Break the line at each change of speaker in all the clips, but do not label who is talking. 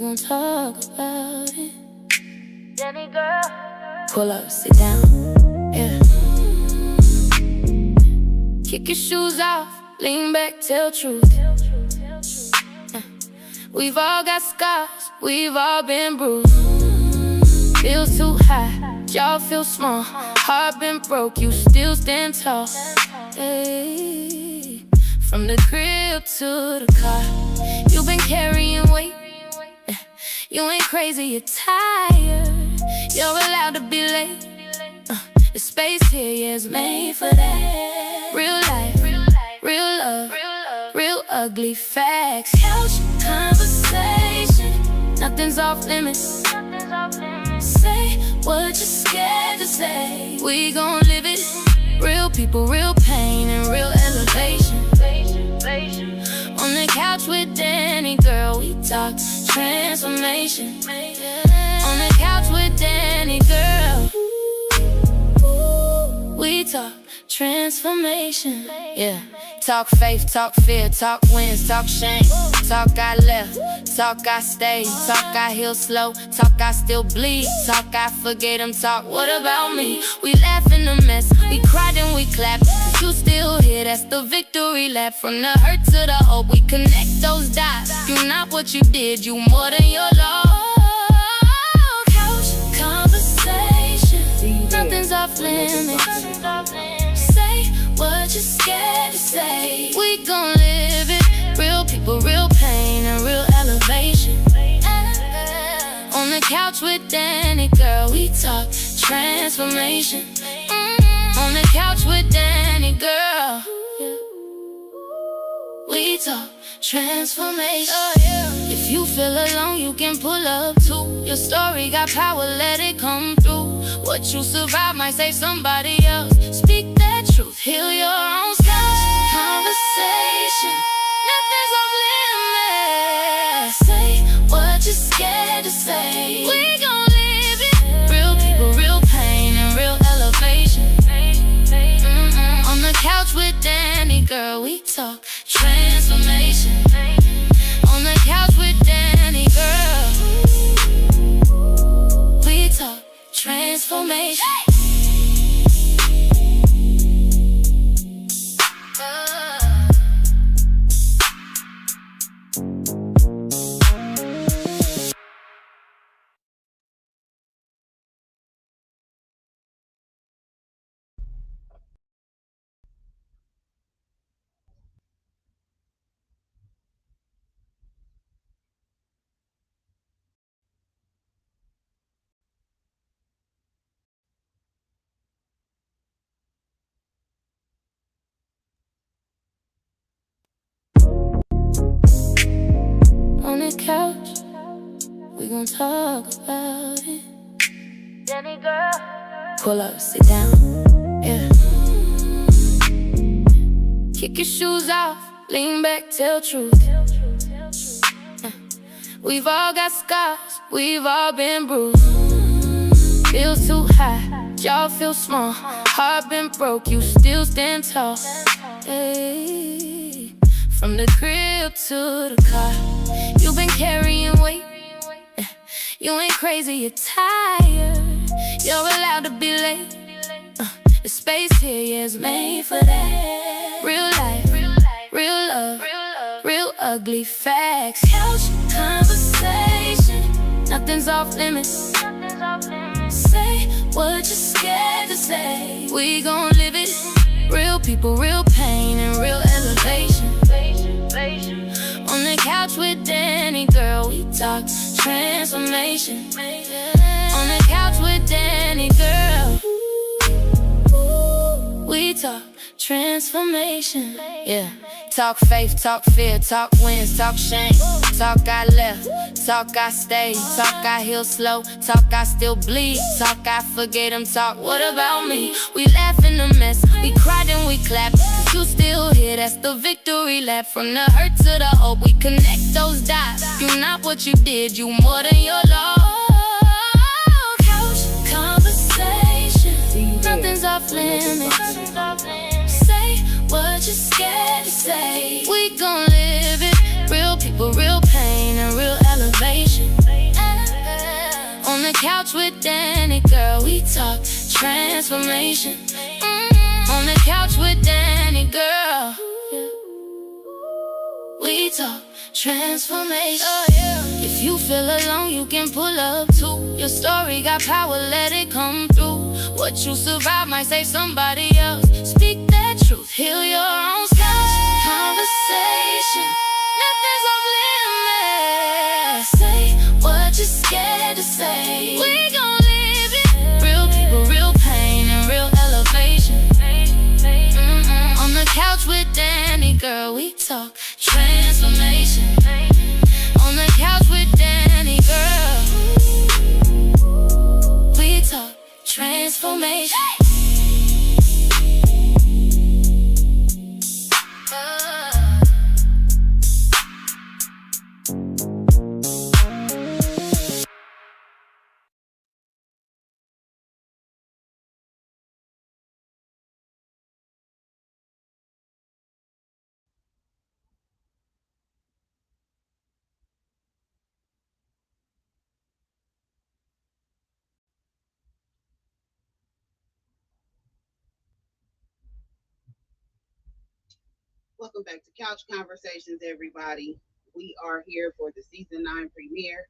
gon' talk about it. Danni Gyrl. Pull up, sit down, yeah. Kick your shoes off, lean back, tell truth. We've all got scars, we've all been bruised. Feels too high, jaw feels small. Heart been broke, you still stand tall. Hey. From the crib to the car, you've been carrying weight. You ain't crazy, you're tired. You're allowed to be late. The space here, yeah, is made for that. Real life, real love, real ugly facts. Couch conversation, nothing's off limits. Say what you're scared to say. We gon' live it. Real people, real pain, and real elevation. On the couch with Danni Gyrl, we talk transformation. On the couch with Danni Gyrl, we talk transformation. Yeah. Talk faith, talk fear, talk wins, talk shame. Talk I left, talk I stayed. Talk I heal slow, talk I still bleed. Talk I forget them, talk what about me? We laugh in the mess, we cried and we clapped. You still here, that's the victory lap. From the hurt to the hope, we connect those dots. You're not what you did, you more than your loss. Couch conversation, nothing's off limits. Say what you're scared to say. We gon' live it. Real people, real pain, and real elevation. On the couch with Danni Gyrl, we talk transformation. On the couch with Danni Gyrl, we talk transformation. If you feel alone, you can pull up too. Your story got power, let it come through. What you survive might save somebody else. Speak that truth, heal your own scars. Conversation, nothing's off limits. Say what you're scared to say. We gon' live it. Real people, real pain, and real elevation. On the couch with Danni Gyrl, we talk transformation. On the couch with Danni Gyrl, we talk transformation. On the couch, we gon' talk about it. Danni Gyrl. Pull up, sit down, yeah. Kick your shoes off, lean back, tell truth. We've all got scars, we've all been bruised. Feels too high, jaw feels small. Heart been broke, you still stand tall. Hey. From the crib to the car, you've been carrying weight. You ain't crazy, you're tired. You're allowed to be late. The space here, yeah, is made for that. Real life, real love, real ugly facts. Couch conversation, nothing's off limits. Say what you're scared to say. We gon' live it. Real people, real pain, and real elevation. On the couch with Danni Gyrl, we talk transformation. On the couch with Danni Gyrl, we talk transformation. Yeah. Talk faith, talk fear, talk wins, talk shame. Talk I left, talk I stayed. Talk I heal slow, talk I still bleed. Talk I forget them, talk what about me? We laugh in the mess, we cried and we clapped. You still here, that's the victory lap. From the hurt to the hope, we connect those dots. You're not what you did, you more than your loss. Couch conversation, nothing's off limits. Say what you're scared to say. We gon' live it. Real people, real pain, and real elevation. couch with Danni, girl, we talk transformation. On the couch with Danni, girl, we talk transformation. If you feel alone, you can pull up too. Your story got power, let it come through. What you survive might save somebody else. Speak that truth, heal your own scars. Conversation, nothing's off limits. Say what you're scared to say. We gon' live it. Real people, real pain, and real elevation. On the couch with Danni, girl, we talk transformation. On the couch with Danni, girl, we talk transformation.
Welcome back to Couch Conversations, everybody. We are here for the season 9 premiere.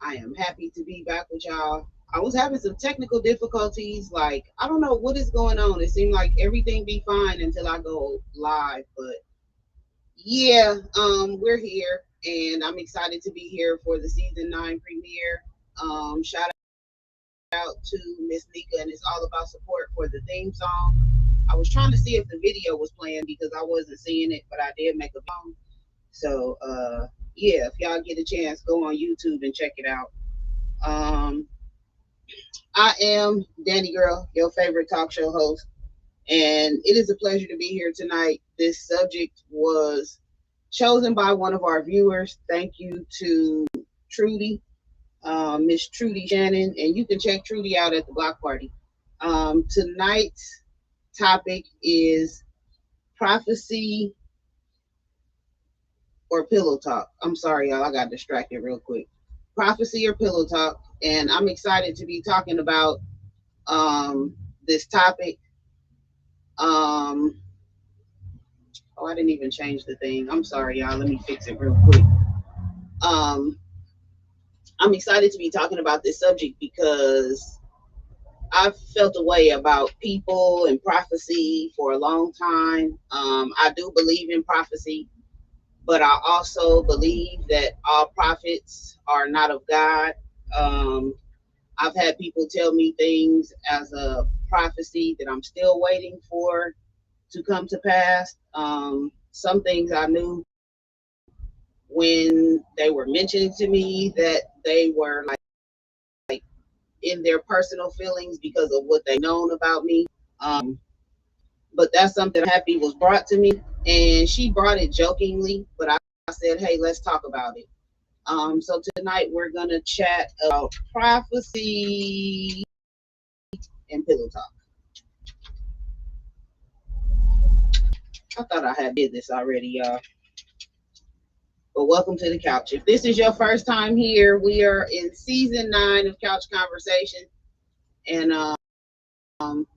I am happy to be back with y'all. I was having some technical difficulties. Like, I don't know what is going on. It seemed like everything be fine until I go live. But yeah, we're here and I'm excited to be here for the season 9 premiere. Shout out to Miss Nika, and it's all about support for the theme song. I was trying to see if the video was playing because I wasn't seeing it, but I did make a song. So yeah, if y'all get a chance, go on YouTube and check it out. I am Danni Gyrl, your favorite talk show host, and it is a pleasure to be here tonight. This subject was chosen by one of our viewers. Thank you to Trudy, Miss Trudy Shannon, and you can check Trudy out at the block party. Tonight's topic is prophecy or pillow talk. I'm sorry, y'all. I got distracted real quick. Prophecy or pillow talk, and I'm excited to be talking about this topic. Oh, I didn't even change the thing. I'm sorry, y'all. Let me fix it real quick. Um, I'm excited to be talking about this subject because I've felt a way about people and prophecy for a long time. I do believe in prophecy, but I also believe that all prophets are not of God. Um, I've had people tell me things as a prophecy that I'm still waiting for to come to pass. Some things I knew when they were mentioned to me that they were like in their personal feelings because of what they known about me. But that's something I'm happy was brought to me, and she brought it jokingly, but I said, hey, let's talk about it. So tonight we're gonna chat about prophecy and pillow talk. I thought I had did this already, y'all. But welcome to the couch. If this is your first time here, we are in season 9 of Couch Conversation, and I'm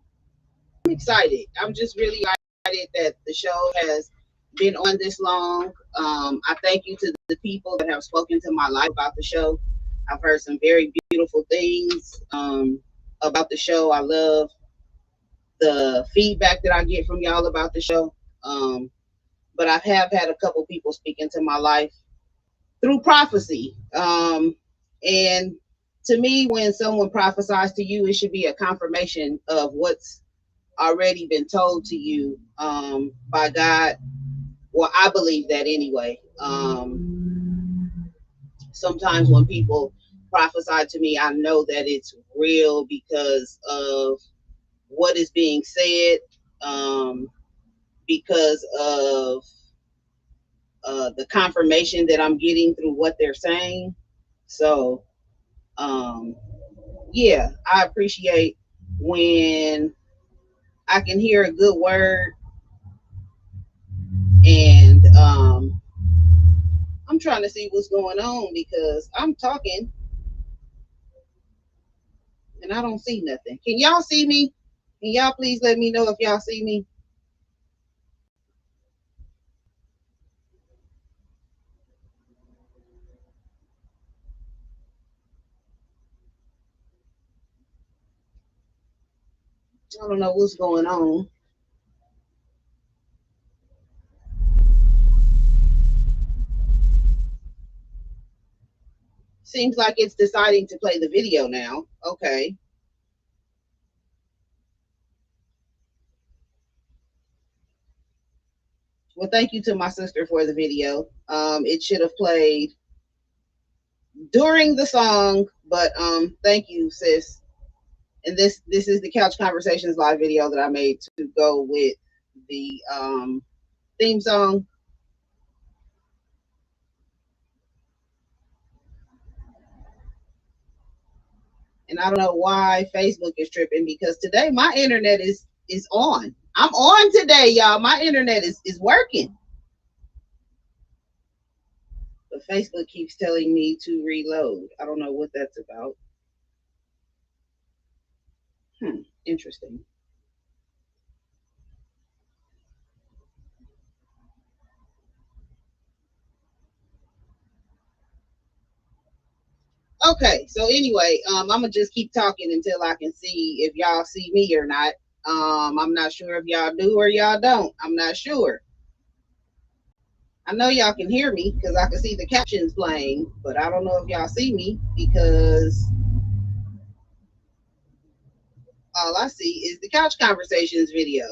excited. I'm just really excited that the show has been on this long. I thank you to the people that have spoken to my life about the show. I've heard some very beautiful things about the show. I love the feedback that I get from y'all about the show. But I have had a couple people speak into my life through prophecy. And to me, when someone prophesies to you, it should be a confirmation of what's already been told to you by God. Well, I believe that anyway. Sometimes when people prophesy to me, I know that it's real because of what is being said, because of the confirmation that I'm getting through what they're saying. So, yeah, I appreciate when I can hear a good word, and I'm trying to see what's going on because I'm talking and I don't see nothing. Can y'all see me? Can y'all please let me know if y'all see me? I don't know what's going on. Seems like it's deciding to play the video now. Okay. Well, thank you to my sister for the video. It should have played during the song, but thank you, sis. And this is the Couch Conversations live video that I made to go with the theme song. And I don't know why Facebook is tripping because today my internet is on. I'm on today, y'all. My internet is working. But Facebook keeps telling me to reload. I don't know what that's about. Interesting. Okay, so anyway, I'm gonna just keep talking until I can see if y'all see me or not. I'm not sure if y'all do or y'all don't. I'm not sure. I know y'all can hear me because I can see the captions playing, but I don't know if y'all see me because all I see is the Couch Conversations video.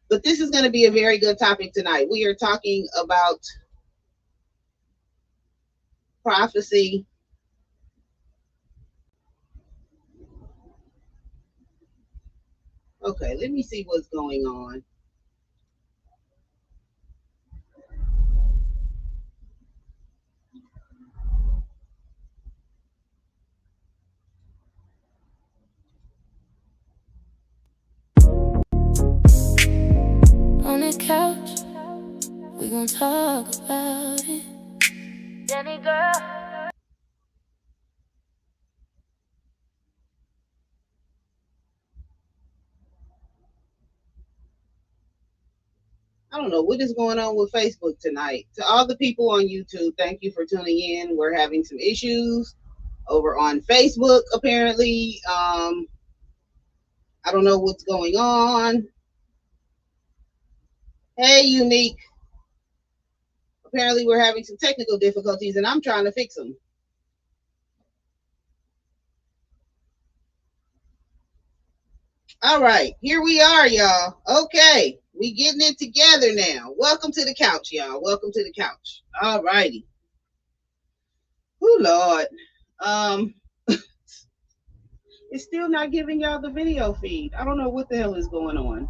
But this is going to be a very good topic tonight. We are talking about prophecy. Okay, let me see what's going on.
On the couch, we gon' talk about it. Danni Gyrl.
I don't know what is going on with Facebook tonight. To all the people on YouTube, thank you for tuning in. We're having some issues over on Facebook, apparently. I don't know what's going on. Hey, Unique. Apparently, we're having some technical difficulties, and I'm trying to fix them. All right, here we are, y'all. Okay, we getting it together now. Welcome to the couch, y'all. Welcome to the couch. All righty. Oh Lord. Um, it's still not giving y'all the video feed. I don't know what the hell is going on.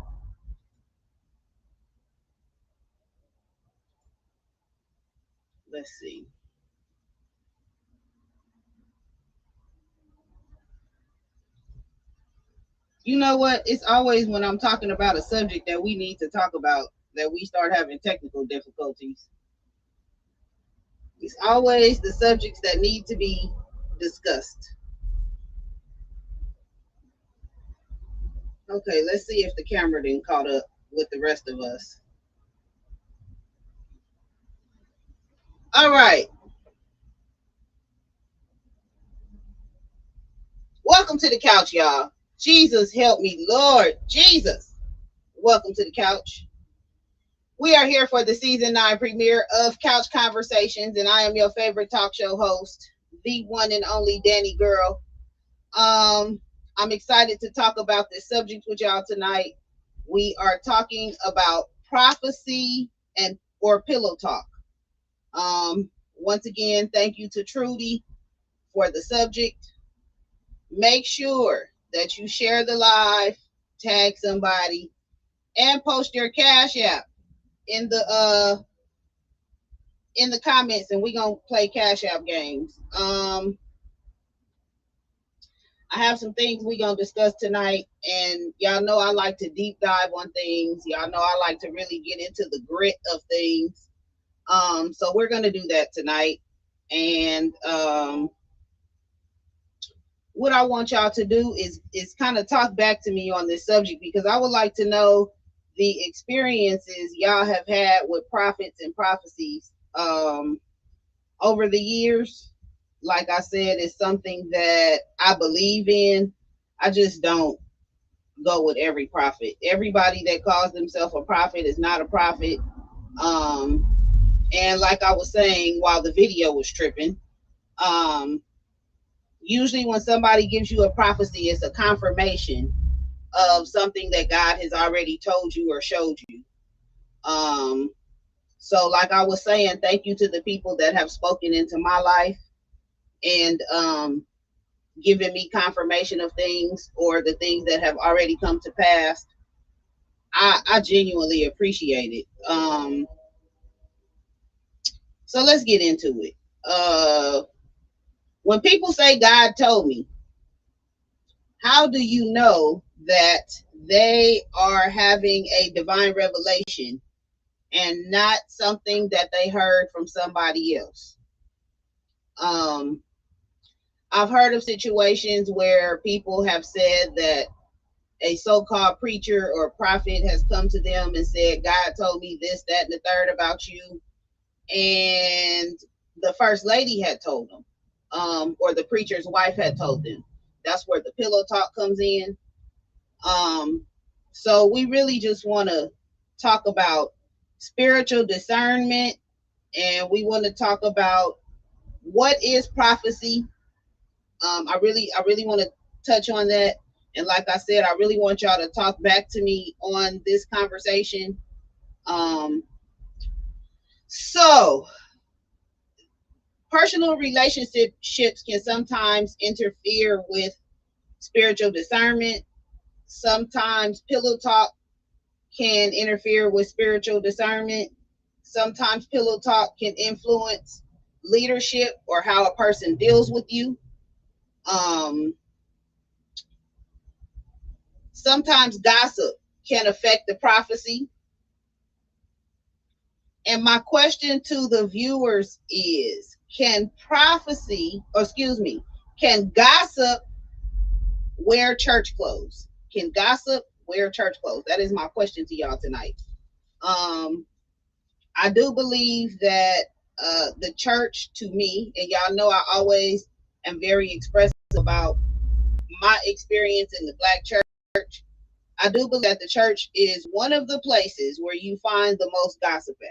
Let's see. You know what? It's always when I'm talking about a subject that we need to talk about that we start having technical difficulties. It's always the subjects that need to be discussed. Okay, let's see if the camera didn't caught up with the rest of us. All right. Welcome to the couch, y'all. Jesus help me, Lord Jesus. Welcome to the couch. We are here for the season 9 premiere of Couch Conversations, and I am your favorite talk show host, the one and only Danni Gyrl. I'm excited to talk about this subject with y'all tonight. We are talking about prophecy and or pillow talk. Once again, thank you to Trudy for the subject. Make sure that you share the live, tag somebody, and post your cash app in the comments, and we're gonna play cash app games. I have some things we're gonna discuss tonight, and y'all know I like to deep dive on things. Y'all know I like to really get into the grit of things. So we're gonna do that tonight, and what I want y'all to do is kind of talk back to me on this subject, because I would like to know the experiences y'all have had with prophets and prophecies over the years. Like I said, it's something that I believe in. I just don't go with every prophet. Everybody that calls themselves a prophet is not a prophet. Um, and like I was saying while the video was tripping, um, usually when somebody gives you a prophecy, it's a confirmation of something that God has already told you or showed you. Um, so, like I was saying, thank you to the people that have spoken into my life and given me confirmation of things or the things that have already come to pass. I genuinely appreciate it. So let's get into it. When people say God told me, how do you know that they are having a divine revelation and not something that they heard from somebody else? Um, I've heard of situations where people have said that a so-called preacher or prophet has come to them and said, God told me this, that, and the third about you. And the first lady had told them, or the preacher's wife had told them. That's where the pillow talk comes in. So we really just want to talk about spiritual discernment, and we want to talk about what is prophecy. I really want to touch on that. And like I said, I really want y'all to talk back to me on this conversation. Um, so, personal relationships can sometimes interfere with spiritual discernment. Sometimes pillow talk can interfere with spiritual discernment. Sometimes pillow talk can influence leadership or how a person deals with you. Um, Sometimes gossip can affect the prophecy. And my question to the viewers is, can prophecy, or excuse me, can gossip wear church clothes? Can gossip wear church clothes? That is my question to y'all tonight. Um, I do believe that the church, to me, and y'all know I always am very expressive about my experience in the black church. I do believe that the church is one of the places where you find the most gossip at.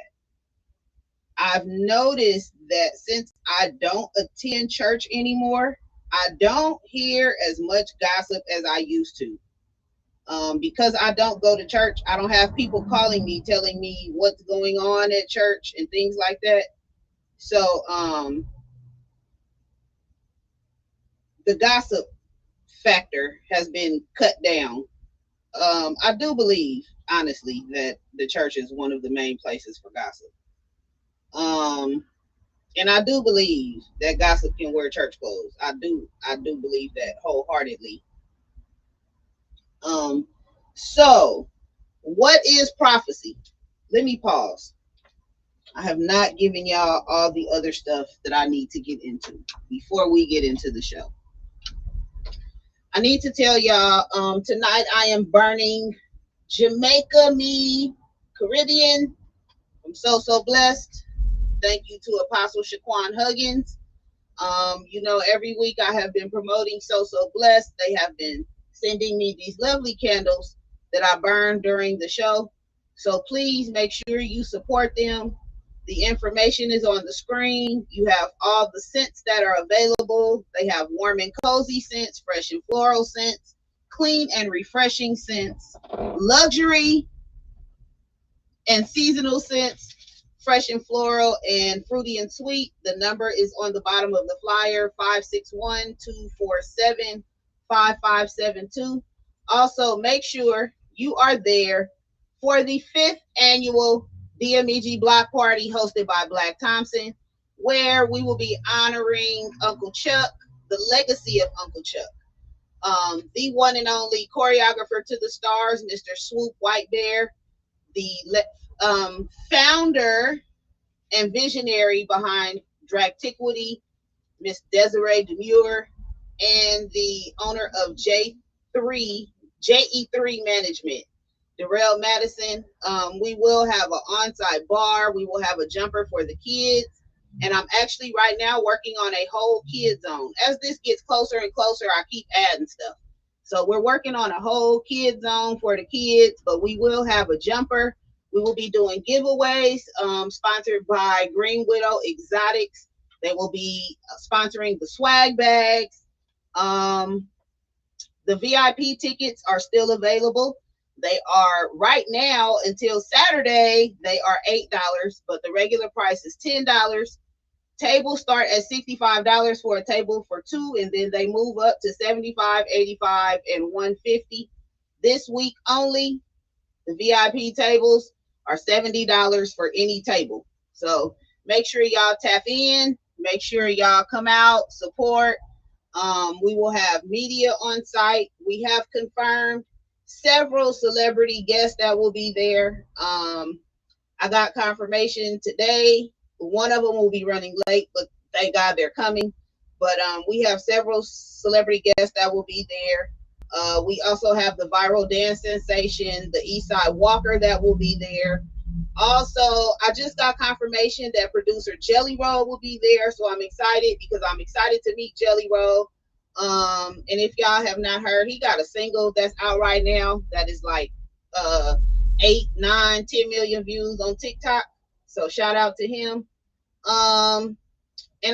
I've noticed that since I don't attend church anymore, I don't hear as much gossip as I used to. Because I don't go to church, I don't have people calling me telling me what's going on at church and things like that. So the gossip factor has been cut down. I do believe, honestly, that the church is one of the main places for gossip. Um, and I do believe that gossip can wear church clothes. I do believe that wholeheartedly. Um, so what is prophecy? Let me pause. I have not given y'all all the other stuff that I need to get into before we get into the show. I need to tell y'all, tonight I am burning Jamaica Me Caribbean. I'm so blessed. Thank you to Apostle Shaquan Huggins. Every week I have been promoting So Blessed. They have been sending me these lovely candles that I burn during the show. So please make sure you support them. The information is on the screen. You have all the scents that are available. They have warm and cozy scents, fresh and floral scents, clean and refreshing scents, luxury and seasonal scents, fresh and floral and fruity and sweet. The number is on the bottom of the flyer, 561-247-5572. Also, make sure you are there for the 5th annual BMEG Block Party hosted by Black Thompson, where we will be honoring Uncle Chuck, the legacy of Uncle Chuck. The one and only choreographer to the stars, Mr. Swoop White Bear, the founder and visionary behind Dragtiquity, Miss Desiree Demure, and the owner of J3 JE3 Management, Darrell Madison. We will have an on-site bar. We will have a jumper for the kids. And I'm actually right now working on a whole kid zone. As this gets closer and closer, I keep adding stuff. So we're working on a whole kid zone for the kids, but we will have a jumper. We will be doing giveaways, sponsored by Green Widow Exotics. They will be sponsoring the swag bags. Um, the VIP tickets are still available. They are right now until Saturday, they are $8, but the regular price is $10. Tables start at $65 for a table for two, and then they move up to $75, $85, and $150. This week only, the VIP tables are $70 for any table. So make sure y'all tap in. Make sure y'all come out, support. We will have media on site. We have confirmed several celebrity guests that will be there. I got confirmation today. One of them will be running late, but thank God they're coming. But we have several celebrity guests that will be there. We also have the viral dance sensation, the Eastside Walker, that will be there. Also, I just got confirmation that producer Jelly Roll will be there, so I'm excited because I'm excited to meet Jelly Roll. And if y'all have not heard, he got a single that's out right now that is like 8, 9, 10 million views on TikTok. So shout out to him. And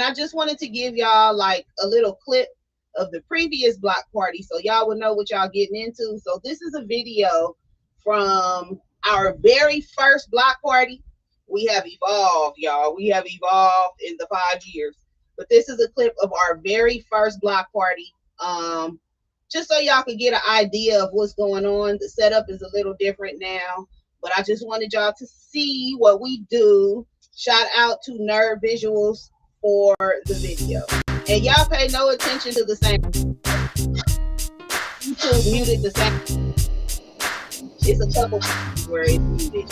I just wanted to give y'all like a little clip of the previous block party so y'all would know what y'all getting into. So this is a video from our very first block party. We have evolved, y'all. We have evolved in the 5 years. But this is a clip of our very first block party. Just so y'all could get an idea of what's going on. The setup is a little different now, but I just wanted y'all to see what we do. Shout out to Nerd Visuals for the video. And y'all pay no attention to the same. YouTube muted the same. It's a couple where it's muted.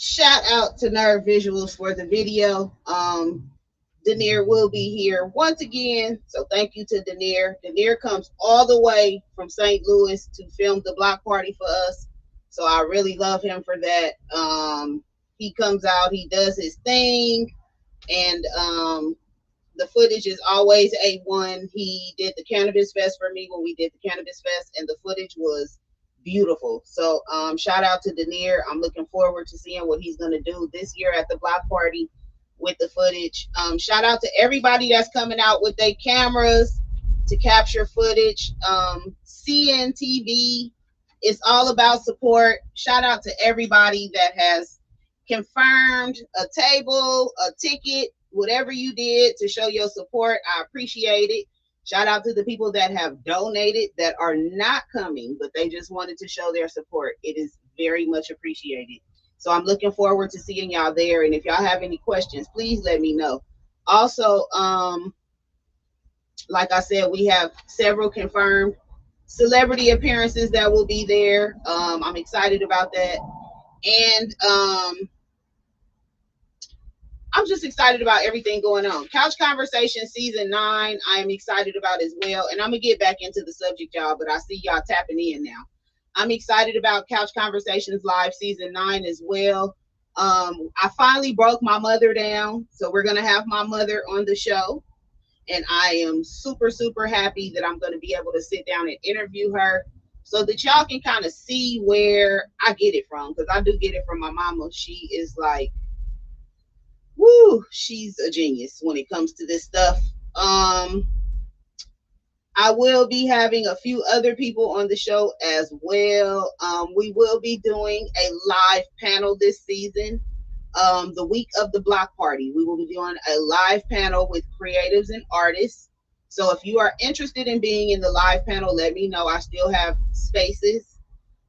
Shout out to Nerd Visuals for the video. Danni will be here once again, so thank you to Danni. Danni comes all the way from St. Louis to film the block party for us, so I really love him for that. He comes out, he does his thing, and the footage is always A1. He did the Cannabis Fest for me when we did the Cannabis Fest, and the footage was beautiful. So shout out to Danni. I'm looking forward to seeing what he's going to do this year at the block party with the footage. Shout out to everybody that's coming out with their cameras to capture footage. CNTV It's all about support. Shout out to everybody that has confirmed a table, a ticket, whatever you did to show your support. I appreciate it. Shout out to the people that have donated that are not coming, but they just wanted to show their support. It is very much appreciated. So I'm looking forward to seeing y'all there. And if y'all have any questions, please let me know. Also, like I said, we have several confirmed celebrity appearances that will be there. I'm excited about that. And I'm just excited about everything going on. Couch Conversation Season 9, I am excited about as well. And I'm going to get back into the subject, y'all, but I see y'all tapping in now. I'm excited about Couch Conversations Live Season 9 as well. I finally broke my mother down, so we're going to have my mother on the show. And I am super, super happy that I'm going to be able to sit down and interview her so that y'all can kind of see where I get it from. Because I do get it from my mama. She is like, woo, she's a genius when it comes to this stuff. I will be having a few other people on the show as well. We will be doing a live panel this season. The week of the block party, we will be doing a live panel with creatives and artists. So if you are interested in being in the live panel, let me know. I still have spaces.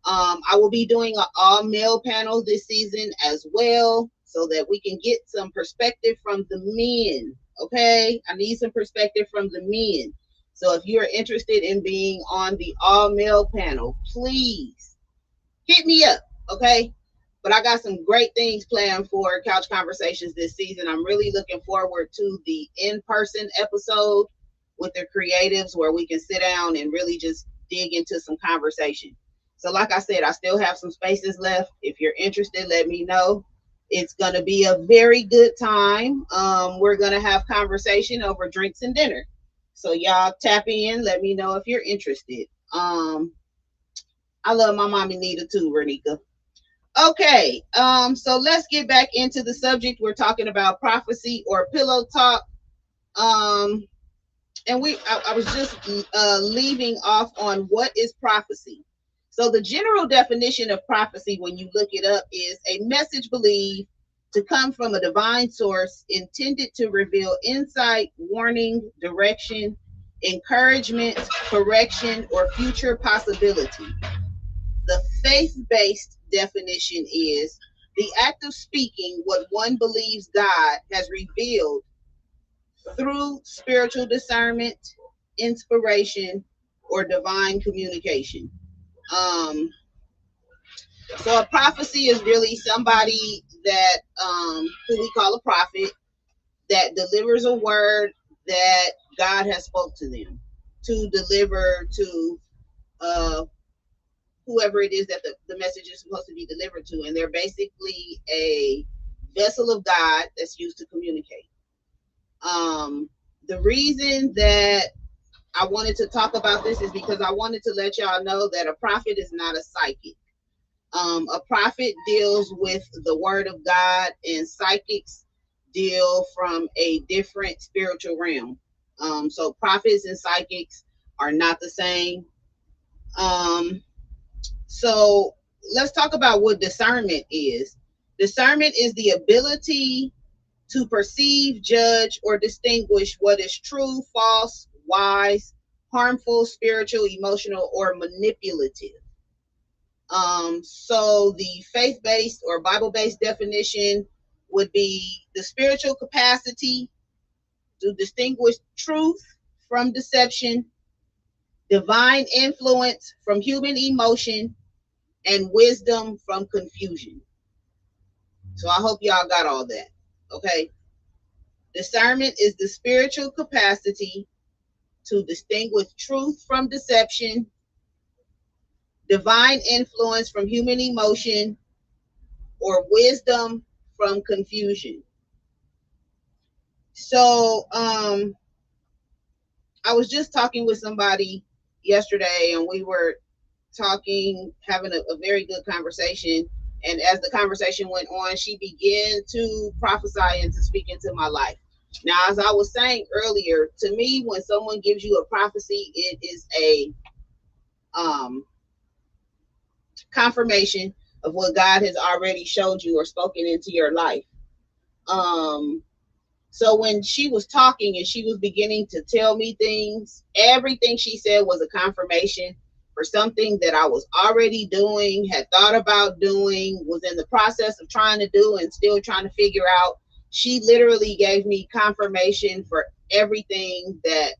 I will be doing an all male panel this season as well, so that we can get some perspective from the men. Okay, I need some perspective from the men. So if you're interested in being on the all male panel, please hit me up. Okay, but I got some great things planned for Couch Conversations this season. I'm really looking forward to the in-person episode with the creatives where we can sit down and really just dig into some conversation. So like I said, I still have some spaces left. If you're interested, let me know. It's going to be a very good time. We're going to have conversation over drinks and dinner. So y'all tap in. Let me know if you're interested. I love my mommy Nita too, Renika. Okay, so let's get back into the subject. We're talking about prophecy or pillow talk. And I was just leaving off on what is prophecy. So the general definition of prophecy, when you look it up, is a message believed to come from a divine source intended to reveal insight, warning, direction, encouragement, correction, or future possibility. The faith-based definition is the act of speaking what one believes God has revealed through spiritual discernment, inspiration, or divine communication. Um, so a prophecy is really somebody that who we call a prophet that delivers a word that God has spoke to them to deliver to uh, whoever it is that the message is supposed to be delivered to. And they're basically a vessel of God that's used to communicate. The reason that I wanted to talk about this is because I wanted to let y'all know that a prophet is not a psychic. A prophet deals with the word of God, and psychics deal from a different spiritual realm. So prophets and psychics are not the same. So let's talk about what discernment is. Discernment is the ability to perceive, judge, or distinguish what is true, false, wise, harmful, spiritual, emotional, or manipulative. So the faith-based or Bible-based definition would be the spiritual capacity to distinguish truth from deception, divine influence from human emotion, and wisdom from confusion. So I hope y'all got all that. Okay. Discernment is the spiritual capacity to distinguish truth from deception, divine influence from human emotion, or wisdom from confusion. So I was just talking with somebody yesterday, and we were talking, having a very good conversation. And as the conversation went on, she began to prophesy and to speak into my life. Now, as I was saying earlier, to me, when someone gives you a prophecy, it is a confirmation of what God has already showed you or spoken into your life. Um, so when she was talking and she was beginning to tell me things, everything she said was a confirmation for something that I was already doing, had thought about doing, was in the process of trying to do and still trying to figure out. She literally gave me confirmation for everything that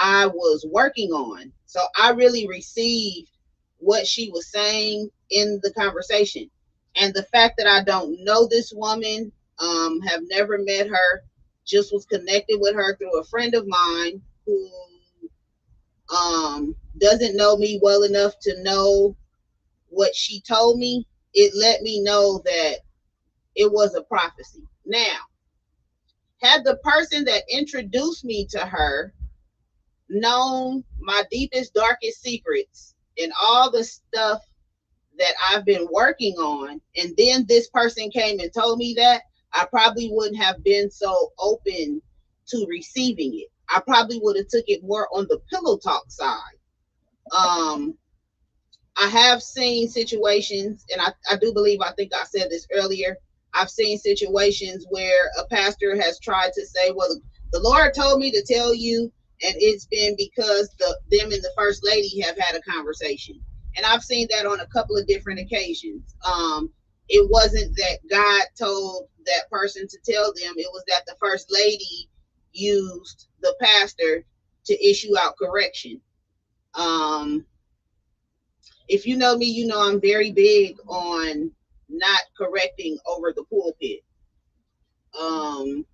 I was working on. So I really received what she was saying in the conversation. And the fact that I don't know this woman, have never met her, just was connected with her through a friend of mine who doesn't know me well enough to know what she told me, it let me know that it was a prophecy. Now, had the person that introduced me to her known my deepest, darkest secrets and all the stuff that I've been working on, and then this person came and told me that, I probably wouldn't have been so open to receiving it. I probably would have took it more on the pillow talk side. Um, I have seen situations, and I do believe, I think I said this earlier, I've seen situations where a pastor has tried to say, well, the Lord told me to tell you, and it's been because them and the first lady have had a conversation. And I've seen that on a couple of different occasions. It wasn't that God told that person to tell them, it was that the first lady used the pastor to issue out correction. Um, if you know me, you know I'm very big on not correcting over the pulpit. Um,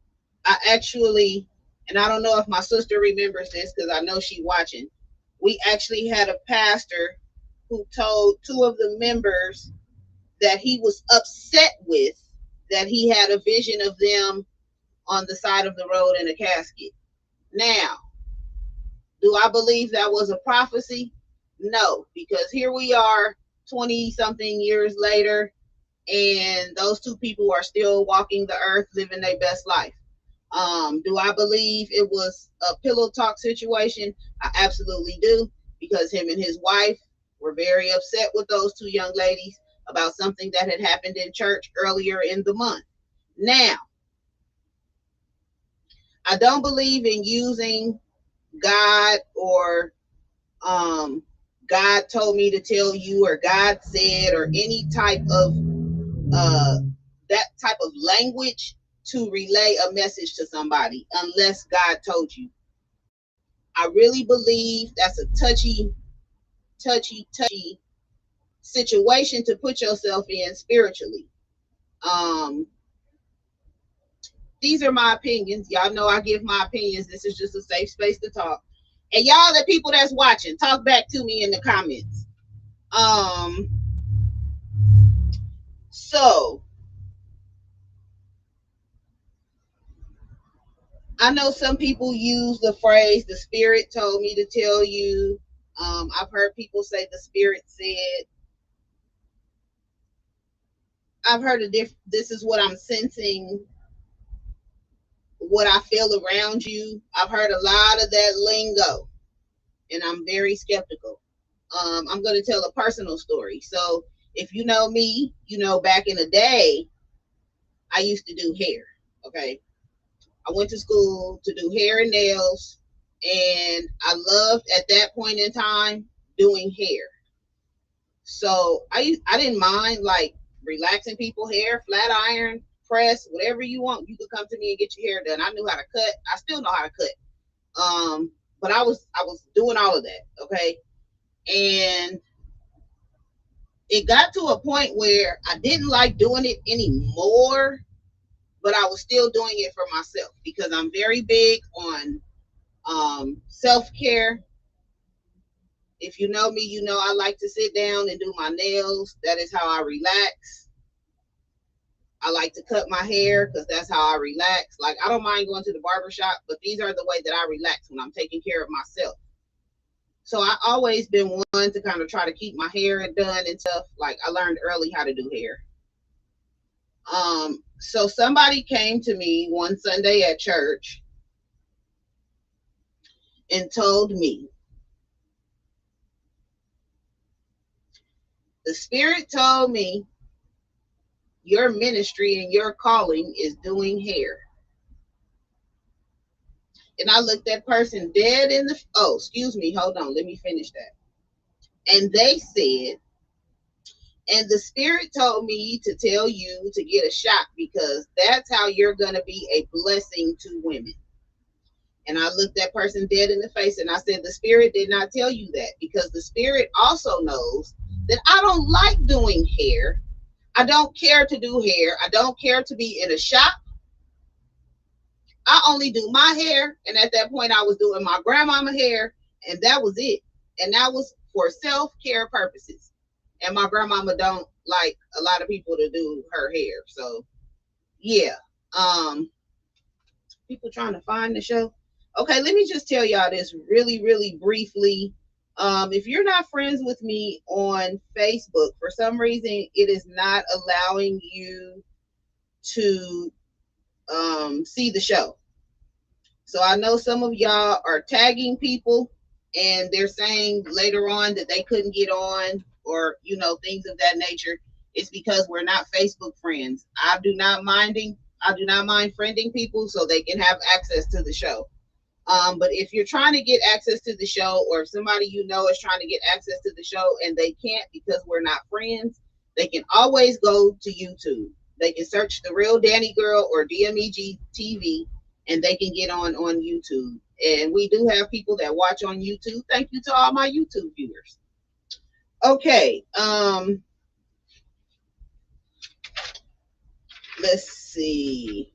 I actually, and I don't know if my sister remembers this because I know she's watching. We actually had a pastor who told two of the members that he was upset with that he had a vision of them on the side of the road in a casket. Now, do I believe that was a prophecy? No, because here we are 20 something years later, and those two people are still walking the earth, living their best life. Do I believe it was a pillow talk situation? I absolutely do, because him and his wife were very upset with those two young ladies about something that had happened in church earlier in the month. Now, I don't believe in using God or um, God told me to tell you, or God said, or any type of uh, that type of language to relay a message to somebody unless God told you. I really believe that's a touchy situation to put yourself in spiritually. Um, these are my opinions. Y'all know I give my opinions. This is just a safe space to talk. And y'all, the people that's watching, talk back to me in the comments. Um, so I know some people use the phrase, the spirit told me to tell you. I've heard people say the spirit said. I've heard this is what I'm sensing, what I feel around you. I've heard a lot of that lingo, and I'm very skeptical. I'm going to tell a personal story. So if you know me, you know back in the day, I used to do hair. Okay. I went to school to do hair and nails, and I loved at that point in time doing hair. So I didn't mind like relaxing people hair, flat iron, press, whatever you want. You could come to me and get your hair done. I knew how to cut. I still know how to cut. But I was doing all of that, okay? And it got to a point where I didn't like doing it anymore, but I was still doing it for myself because I'm very big on self-care. If you know me, you know I like to sit down and do my nails. That is how I relax. I like to cut my hair because that's how I relax. Like, I don't mind going to the barber shop, but these are the way that I relax when I'm taking care of myself. So I always been one to kind of try to keep my hair done and stuff. Like, I learned early how to do hair. So somebody came to me one Sunday at church and told me The Spirit told me your ministry and your calling is doing hair. And I looked that person dead in the, oh, excuse me, hold on, let me finish that. And they said, and the Spirit told me to tell you to get a shot because that's how you're going to be a blessing to women. And I looked that person dead in the face and I said, the Spirit did not tell you that because the Spirit also knows that I don't like doing hair. I don't care to do hair. I don't care to be in a shop. I only do my hair. And at that point, I was doing my grandmama hair, and that was it. And that was for self-care purposes. And my grandmama don't like a lot of people to do her hair. So yeah. People trying to find the show. Okay, let me just tell y'all this really, really briefly. If you're not friends with me on Facebook, for some reason, it is not allowing you to see the show. So I know some of y'all are tagging people and they're saying later on that they couldn't get on or, things of that nature. It's because we're not Facebook friends. I do not mind friending people so they can have access to the show. But if you're trying to get access to the show, or if somebody is trying to get access to the show and they can't because we're not friends, they can always go to YouTube. They can search The Real Danni Gyrl or DMEG TV, and they can get on YouTube. And we do have people that watch on YouTube. Thank you to all my YouTube viewers. Okay. Let's see.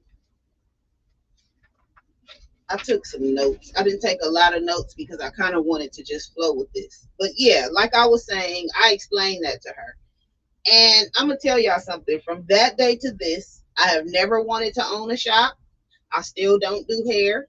I took some notes. I didn't take a lot of notes because I kind of wanted to just flow with this. But yeah, like I was saying, I explained that to her. And I'm going to tell y'all something. From that day to this, I have never wanted to own a shop. I still don't do hair.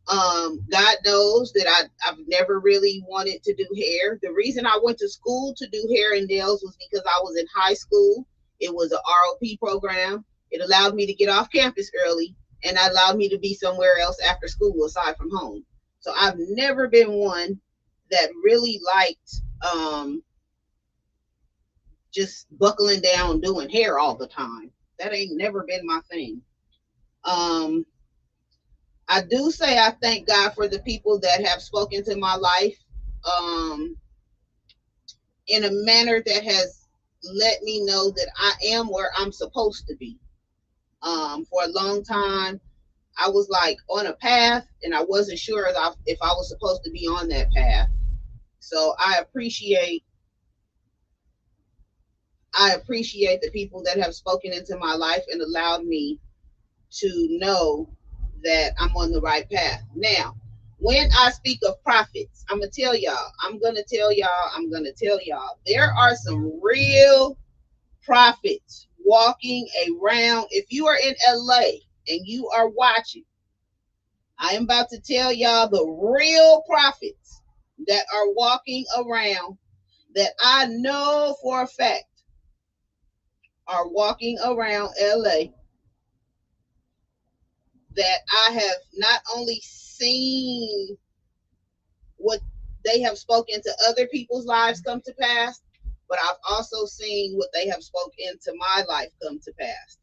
God knows that I've never really wanted to do hair. The reason I went to school to do hair and nails was because I was in high school. It was an ROP program. It allowed me to get off campus early, and it allowed me to be somewhere else after school aside from home. So I've never been one that really liked just buckling down doing hair all the time. That ain't never been my thing. I do say I thank God for the people that have spoken to my life in a manner that has let me know that I am where I'm supposed to be. For a long time, I was like on a path and I wasn't sure if I was supposed to be on that path. So I appreciate the people that have spoken into my life and allowed me to know that I'm on the right path. Now, when I speak of prophets, I'm going to tell y'all, there are some real prophets walking around. If you are in LA and you are watching, I am about to tell y'all the real prophets that are walking around that I know for a fact are walking around LA that I have not only seen what they have spoken to other people's lives come to pass, but I've also seen what they have spoken to my life come to pass.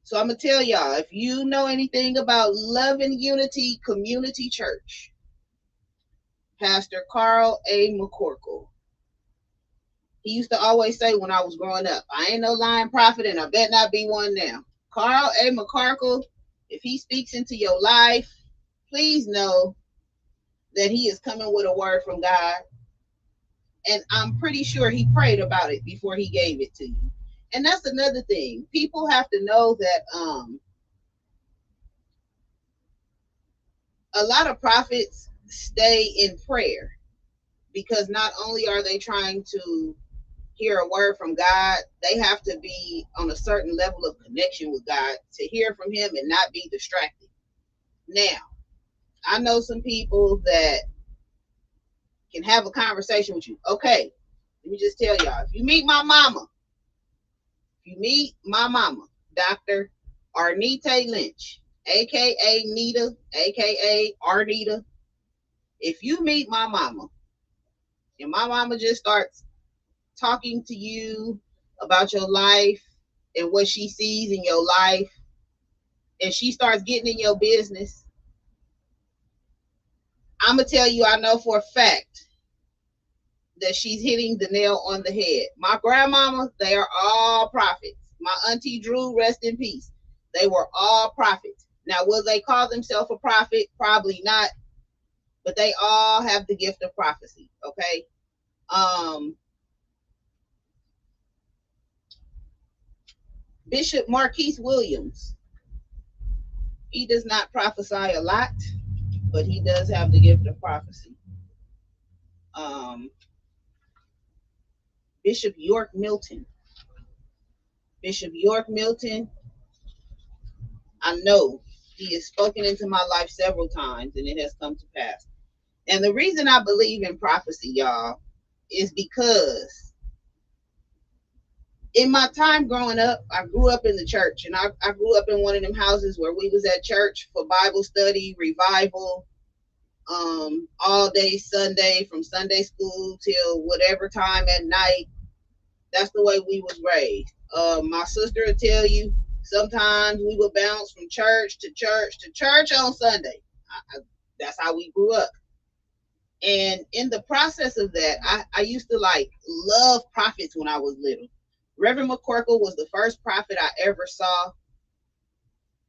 So I'm gonna tell y'all, if you know anything about Love and Unity Community Church, Pastor Carl A. McCorkle, he used to always say when I was growing up, I ain't no lying prophet and I bet not be one now. Carl A. McCorkle, if he speaks into your life, please know that he is coming with a word from God. And I'm pretty sure he prayed about it before he gave it to you. And that's another thing. People have to know that a lot of prophets stay in prayer because not only are they trying to hear a word from God, they have to be on a certain level of connection with God to hear from him and not be distracted. Now, I know some people that can have a conversation with you. Okay, let me just tell y'all, if you meet my mama, Dr. Arnita Lynch, aka Nita, aka Arnita, if you meet my mama and my mama just starts talking to you about your life and what she sees in your life, and she starts getting in your business, I'm gonna tell you, I know for a fact that she's hitting the nail on the head. My grandmama, they are all prophets. My auntie Drew, rest in peace. They were all prophets. Now, will they call themselves a prophet? Probably not, but they all have the gift of prophecy. Okay. Um, Bishop Marquise Williams, he does not prophesy a lot, but he does have the gift of prophecy. Um, Bishop York Milton. Bishop York Milton, I know he has spoken into my life several times and it has come to pass. And the reason I believe in prophecy, y'all, is because in my time growing up, I grew up in the church, and I grew up in one of them houses where we was at church for Bible study, revival, all day Sunday, from Sunday school till whatever time at night. That's the way we was raised. My sister will tell you, sometimes we would bounce from church to church to church on Sunday. That's how we grew up. And in the process of that, I used to like love prophets when I was little. Reverend McCorkle was the first prophet I ever saw.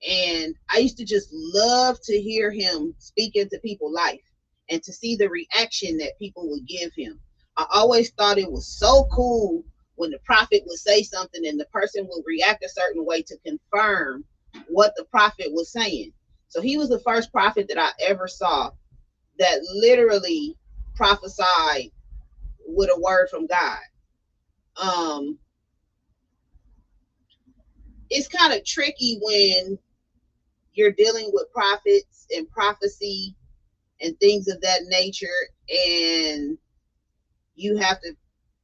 And I used to just love to hear him speak into people's life and to see the reaction that people would give him. I always thought it was so cool when the prophet would say something and the person would react a certain way to confirm what the prophet was saying. So he was the first prophet that I ever saw that literally prophesied with a word from God. Um, it's kind of tricky when you're dealing with prophets and prophecy and things of that nature, and you have to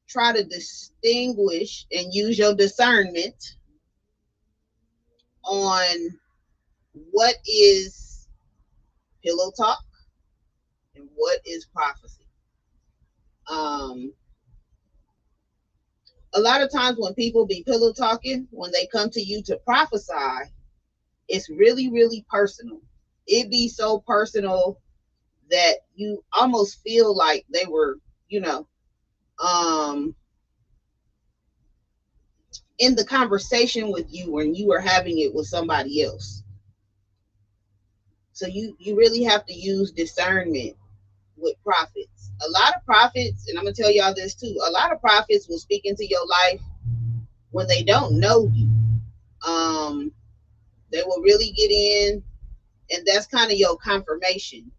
try to distinguish and use your discernment on what is pillow talk and what is prophecy. Um, a lot of times when people be pillow talking, when they come to you to prophesy, it's really, really personal. It be so personal that you almost feel like they were, you know, um, in the conversation with you when you were having it with somebody else. So you really have to use discernment with prophets. A lot of prophets, and I'm gonna tell y'all this too, a lot of prophets will speak into your life when they don't know you. Um, they will really get in, and that's kind of your confirmation.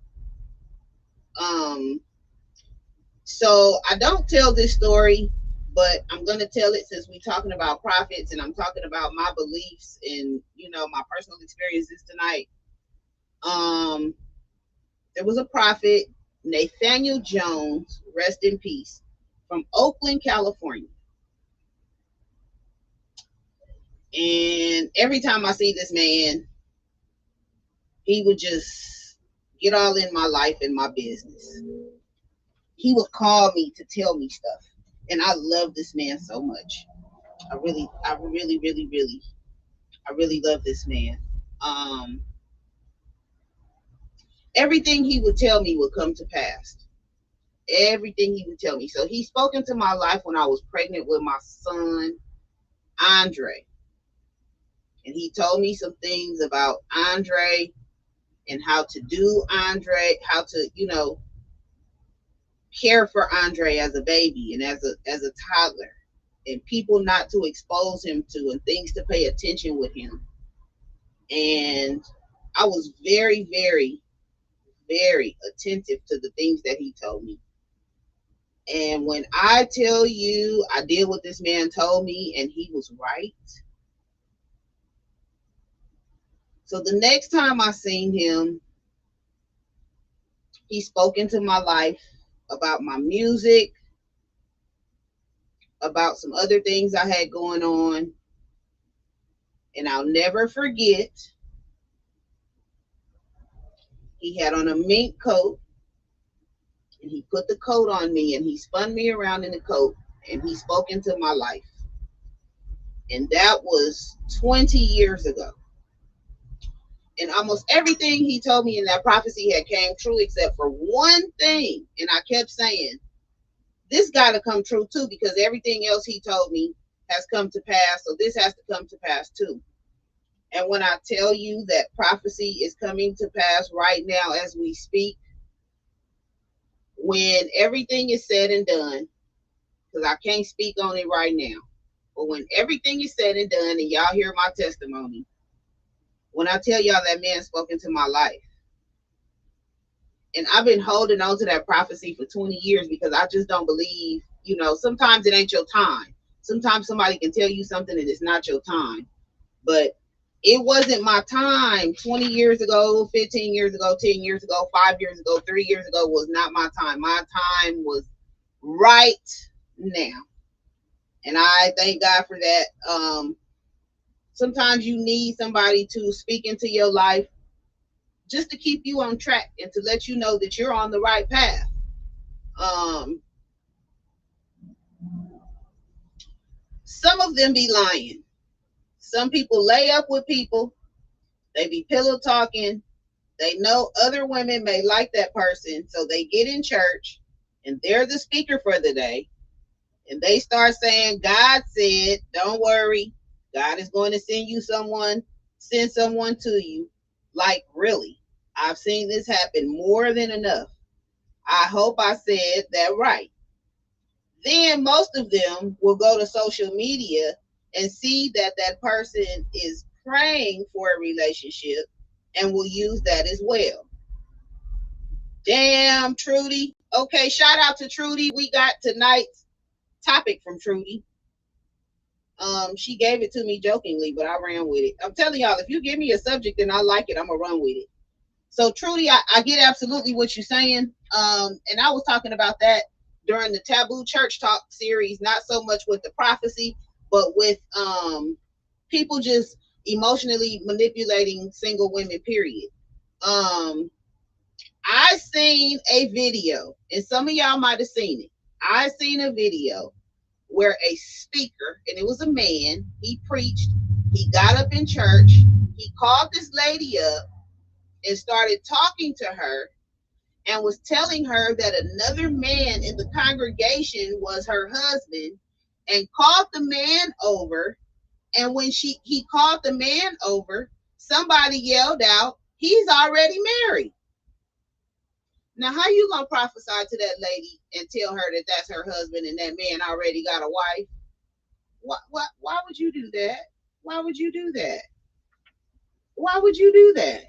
Um, so I don't tell this story, but I'm gonna tell it since we're talking about prophets and I'm talking about my beliefs and my personal experiences tonight. Um, there was a prophet, Nathaniel Jones, rest in peace, from Oakland, California. And every time I see this man, he would just get all in my life and my business. He would call me to tell me stuff. And I love this man so much. I really love this man. Um, Everything he would tell me would come to pass. Everything he would tell me. So he spoke into my life when I was pregnant with my son, Andre. And he told me some things about Andre and how to do Andre, how to, care for Andre as a baby and as a toddler, and people not to expose him to and things to pay attention with him. And I was very, very, very attentive to the things that he told me. And when I tell you I did what this man told me and he was right. So the next time I seen him, he spoke into my life about my music, about some other things I had going on. And I'll never forget, he had on a mink coat And he put the coat on me and he spun me around in the coat and he spoke into my life. And that was 20 years ago. And almost everything he told me in that prophecy had came true except for one thing. And I kept saying, this got to come true too, because everything else he told me has come to pass. So this has to come to pass too. And when I tell you that prophecy is coming to pass right now as we speak, when everything is said and done, because I can't speak on it right now, but when everything is said and done and y'all hear my testimony, when I tell y'all that man spoke into my life, and I've been holding on to that prophecy for 20 years because I just don't believe, sometimes it ain't your time. Sometimes somebody can tell you something and it's not your time. But it wasn't my time 20 years ago, 15 years ago, 10 years ago, 5 years ago, 3 years ago was not my time. My time was right now. And I thank God for that. Sometimes you need somebody to speak into your life just to keep you on track and to let you know that you're on the right path. Some of them be lying. Some people lay up with people. They be pillow talking. They know other women may like that person, so they get in church and they're the speaker for the day. And they start saying, God said, don't worry. God is going to send someone to you. Like, really? I've seen this happen more than enough. I hope I said that right. Then most of them will go to social media and see that that person is praying for a relationship and will use that as well. Damn, Trudy. Okay, shout out to Trudy. We got tonight's topic from Trudy. She gave it to me jokingly, but I ran with it. I'm telling y'all, if you give me a subject and I like it, I'm gonna run with it. So Trudy, I get absolutely what you're saying. And I was talking about that during the Taboo Church Talk series, not so much with the prophecy, but with people just emotionally manipulating single women, period. I seen a video, and some of y'all might have seen it. I seen a video where a speaker, and it was a man, he preached, he got up in church, he called this lady up and started talking to her and was telling her that another man in the congregation was her husband, and called the man over. And when he called the man over, somebody yelled out, he's already married. Now, how you gonna prophesy to that lady and tell her that that's her husband and that man already got a wife? Why would you do that? Why would you do that? Why would you do that?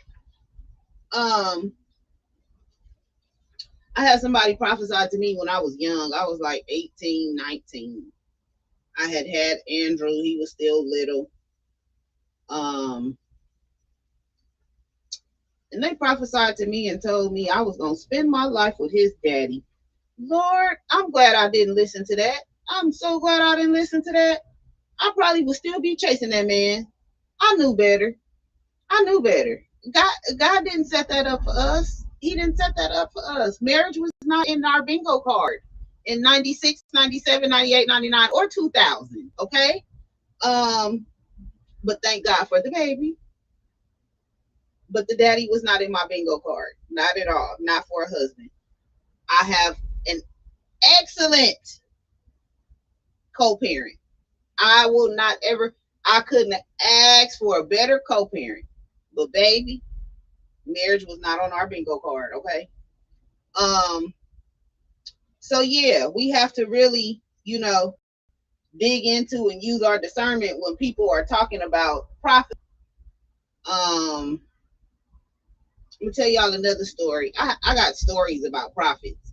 I had somebody prophesy to me when I was young. I was like 18, 19. I had Andrew. He was still little. And they prophesied to me and told me I was going to spend my life with his daddy. Lord, I'm glad I didn't listen to that. I'm so glad I didn't listen to that. I probably would still be chasing that man. I knew better. I knew better. God didn't set that up for us. He didn't set that up for us. Marriage was not in our bingo card in 96, 97, 98, 99, or 2000. Okay? But thank God for the baby. But the daddy was not in my bingo card. Not at all. Not for a husband. I have an excellent co-parent. I will not ever, I couldn't ask for a better co-parent. But baby, marriage was not on our bingo card, okay? So yeah, we have to really, dig into and use our discernment when people are talking about profit. I'm gonna tell y'all another story. I got stories about prophets.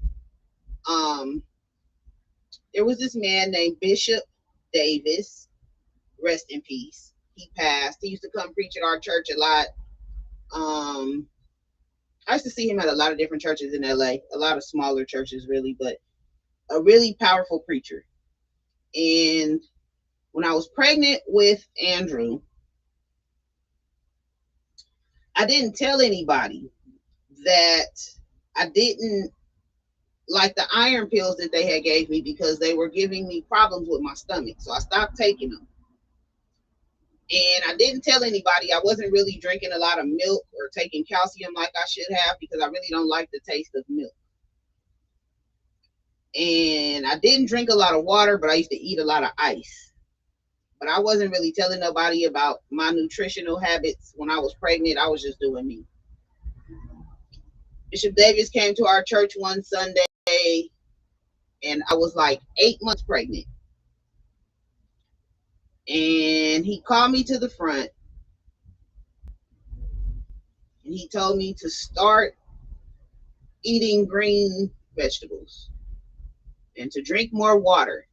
Um, there was this man named Bishop Davis, rest in peace. He passed. He used to come preach at our church a lot. I used to see him at a lot of different churches in LA, a lot of smaller churches, really, but a really powerful preacher. And when I was pregnant with Andrew, I didn't tell anybody that I didn't like the iron pills that they had gave me because they were giving me problems with my stomach. So I stopped taking them. And I didn't tell anybody. I wasn't really drinking a lot of milk or taking calcium like I should have because I really don't like the taste of milk. And I didn't drink a lot of water, but I used to eat a lot of ice. But I wasn't really telling nobody about my nutritional habits when I was pregnant. I was just doing me. Bishop Davis came to our church one Sunday, and I was like 8 months pregnant. And he called me to the front, and he told me to start eating green vegetables and to drink more water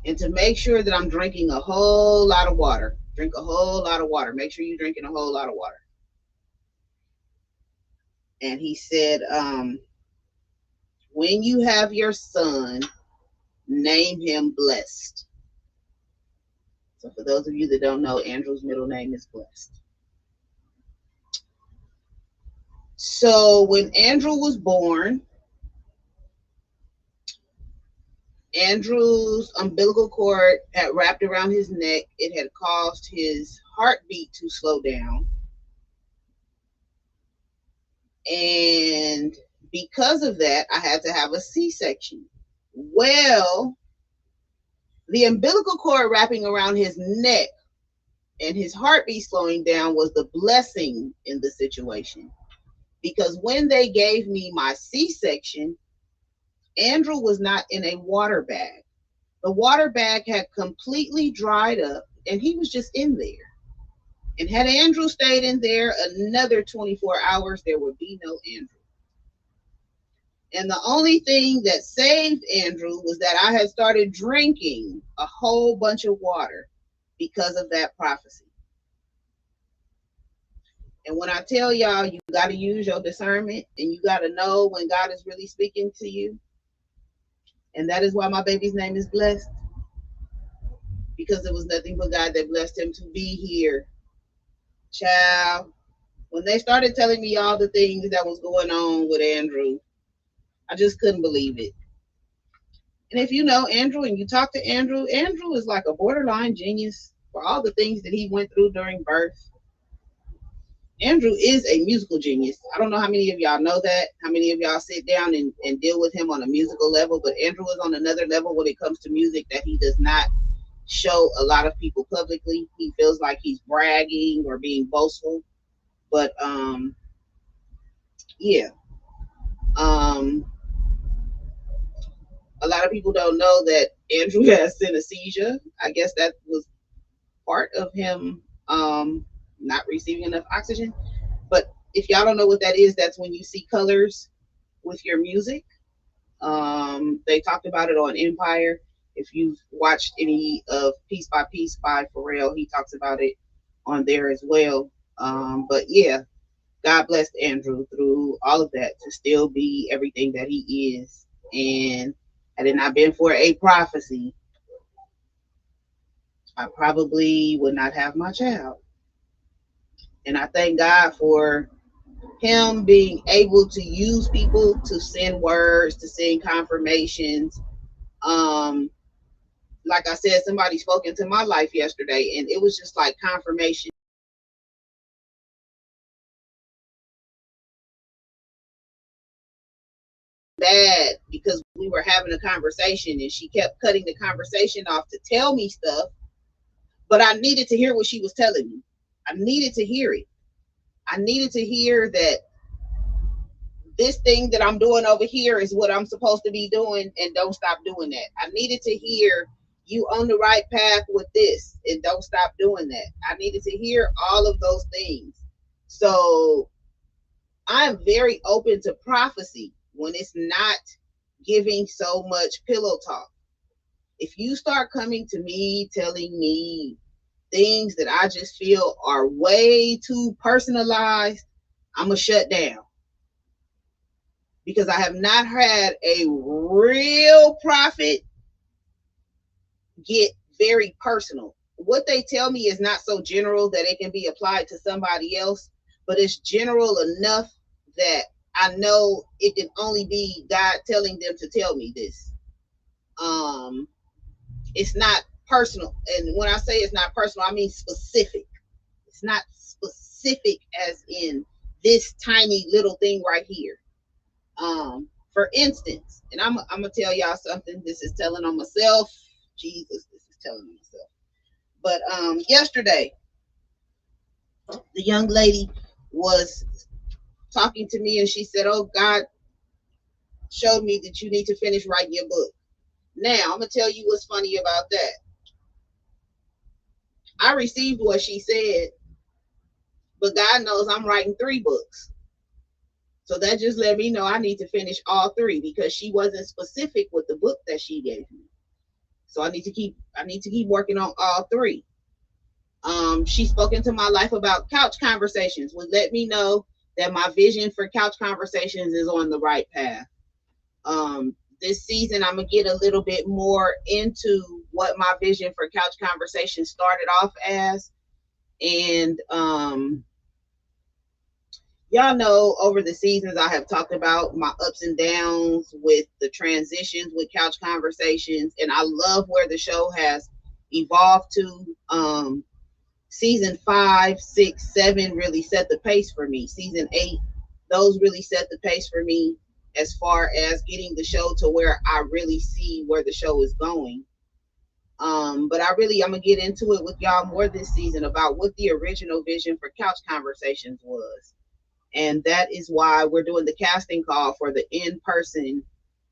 and to make sure that I'm drinking a whole lot of water. Drink a whole lot of water. Make sure you're drinking a whole lot of water. And he said, when you have your son, name him Blessed. So for those of you that don't know, Andrew's middle name is Blessed. So when Andrew was born, Andrew's umbilical cord had wrapped around his neck. It had caused his heartbeat to slow down. And because of that, I had to have a C-section. Well, the umbilical cord wrapping around his neck and his heartbeat slowing down was the blessing in the situation. Because when they gave me my C-section, Andrew was not in a water bag. The water bag had completely dried up and he was just in there. And had Andrew stayed in there another 24 hours, there would be no Andrew. And the only thing that saved Andrew was that I had started drinking a whole bunch of water because of that prophecy. And when I tell y'all, you got to use your discernment and you got to know when God is really speaking to you. And that is why my baby's name is Blessed. Because it was nothing but God that blessed him to be here. Child, when they started telling me all the things that was going on with Andrew, I just couldn't believe it. And if you know Andrew and you talk to Andrew, Andrew is like a borderline genius for all the things that he went through during birth. Andrew is a musical genius. I don't know how many of y'all know that, how many of y'all sit down and deal with him on a musical level, but Andrew is on another level when it comes to music that he does not show a lot of people publicly. He feels like he's bragging or being boastful. But yeah. A lot of people don't know that Andrew has synesthesia. I guess that was part of him not receiving enough oxygen. But if y'all don't know what that is, that's when you see colors with your music. They talked about it on Empire. If you've watched any of Piece by Piece by Pharrell, he talks about it on there as well. But yeah, God blessed Andrew through all of that to still be everything that he is. And had it not been for a prophecy, I probably would not have my child. And I thank God for him being able to use people to send words, to send confirmations. Like I said, somebody spoke into my life yesterday, and it was just like confirmation. Bad because we were having a conversation and she kept cutting the conversation off to tell me stuff, but I needed to hear what she was telling me. I needed to hear it. I needed to hear that this thing that I'm doing over here is what I'm supposed to be doing, and don't stop doing that. I needed to hear you on the right path with this and don't stop doing that. I needed to hear all of those things. So I'm very open to prophecy when it's not giving so much pillow talk. If you start coming to me telling me things that I just feel are way too personalized, I'm going to shut down. Because I have not had a real prophet get very personal. What they tell me is not so general that it can be applied to somebody else, but it's general enough that I know it can only be God telling them to tell me this. Um, it's not personal. And when I say it's not personal, I mean specific. It's not specific as in this tiny little thing right here. For instance, and I'm gonna tell y'all something. This is telling on myself. Jesus, this is telling on myself. But yesterday, the young lady was talking to me, and she said, "Oh, God showed me that you need to finish writing your book." Now, I'm gonna tell you what's funny about that. I received what she said, but God knows I'm writing 3 books. So that just let me know I need to finish all 3 because she wasn't specific with the book that she gave me. So I need to keep working on all 3. She spoke into my life about couch conversations, would let me know that my vision for couch conversations is on the right path. This season I'm gonna get a little bit more into what my vision for couch conversations started off as. And y'all know over the seasons I have talked about my ups and downs with the transitions with couch conversations, and I love where the show has evolved to. Season 5, 6, 7 really set the pace for me. Season 8, those really set the pace for me as far as getting the show to where I really see where the show is going. But I'm gonna get into it with y'all more this season about what the original vision for couch conversations was. And that is why we're doing the casting call for the in-person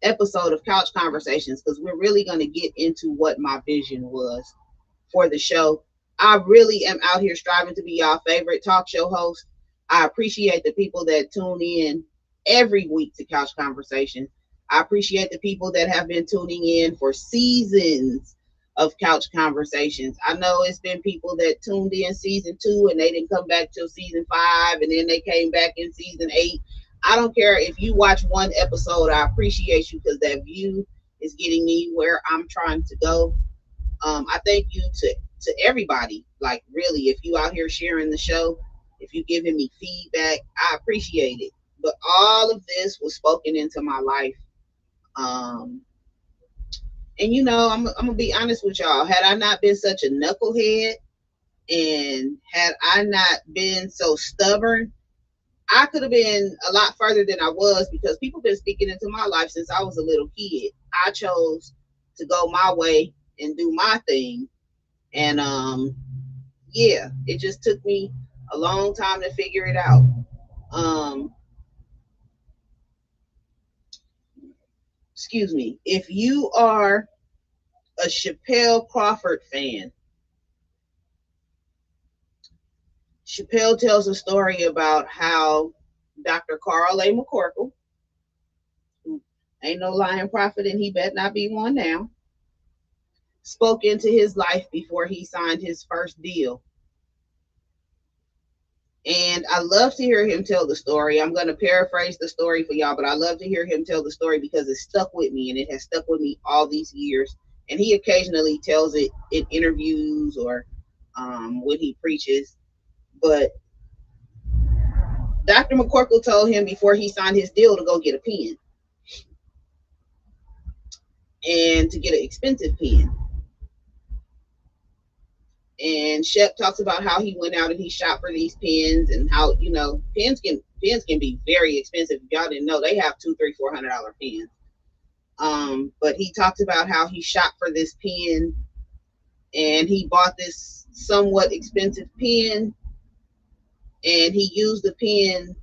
episode of couch conversations, because we're really going to get into what my vision was for the show. I really am out here striving to be y'all favorite talk show host. I appreciate the people that tune in every week to couch conversations. I appreciate the people that have been tuning in for seasons of couch conversations. I know it's been people that tuned in season 2 and they didn't come back till season 5, and then they came back in season 8. I don't care if you watch one episode. I appreciate you because that view is getting me where I'm trying to go. I thank you to everybody. Like, really, if you out here sharing the show, if you giving me feedback, I appreciate it. But all of this was spoken into my life. Um, and I'm gonna be honest with y'all. Had I not been such a knucklehead, and had I not been so stubborn, I could have been a lot further than I was because people been speaking into my life since I was a little kid. I chose to go my way and do my thing. And yeah, it just took me a long time to figure it out. Um, excuse me. If you are a Chappelle Crawford fan, Chappelle tells a story about how Dr. Carl A. McCorkle, who ain't no lying prophet and he better not be one now, spoke into his life before he signed his first deal. And I love to hear him tell the story. I'm going to paraphrase the story for y'all, but I love to hear him tell the story because it stuck with me and it has stuck with me all these years. And he occasionally tells it in interviews or when he preaches. But Dr. McCorkle told him before he signed his deal to go get a pen and to get an expensive pen. And Shep talks about how he went out and he shopped for these pens and how pens can be very expensive. If y'all didn't know, they have $200, $300, $400 pens. But he talks about how he shopped for this pen and he bought this somewhat expensive pen and he used the pen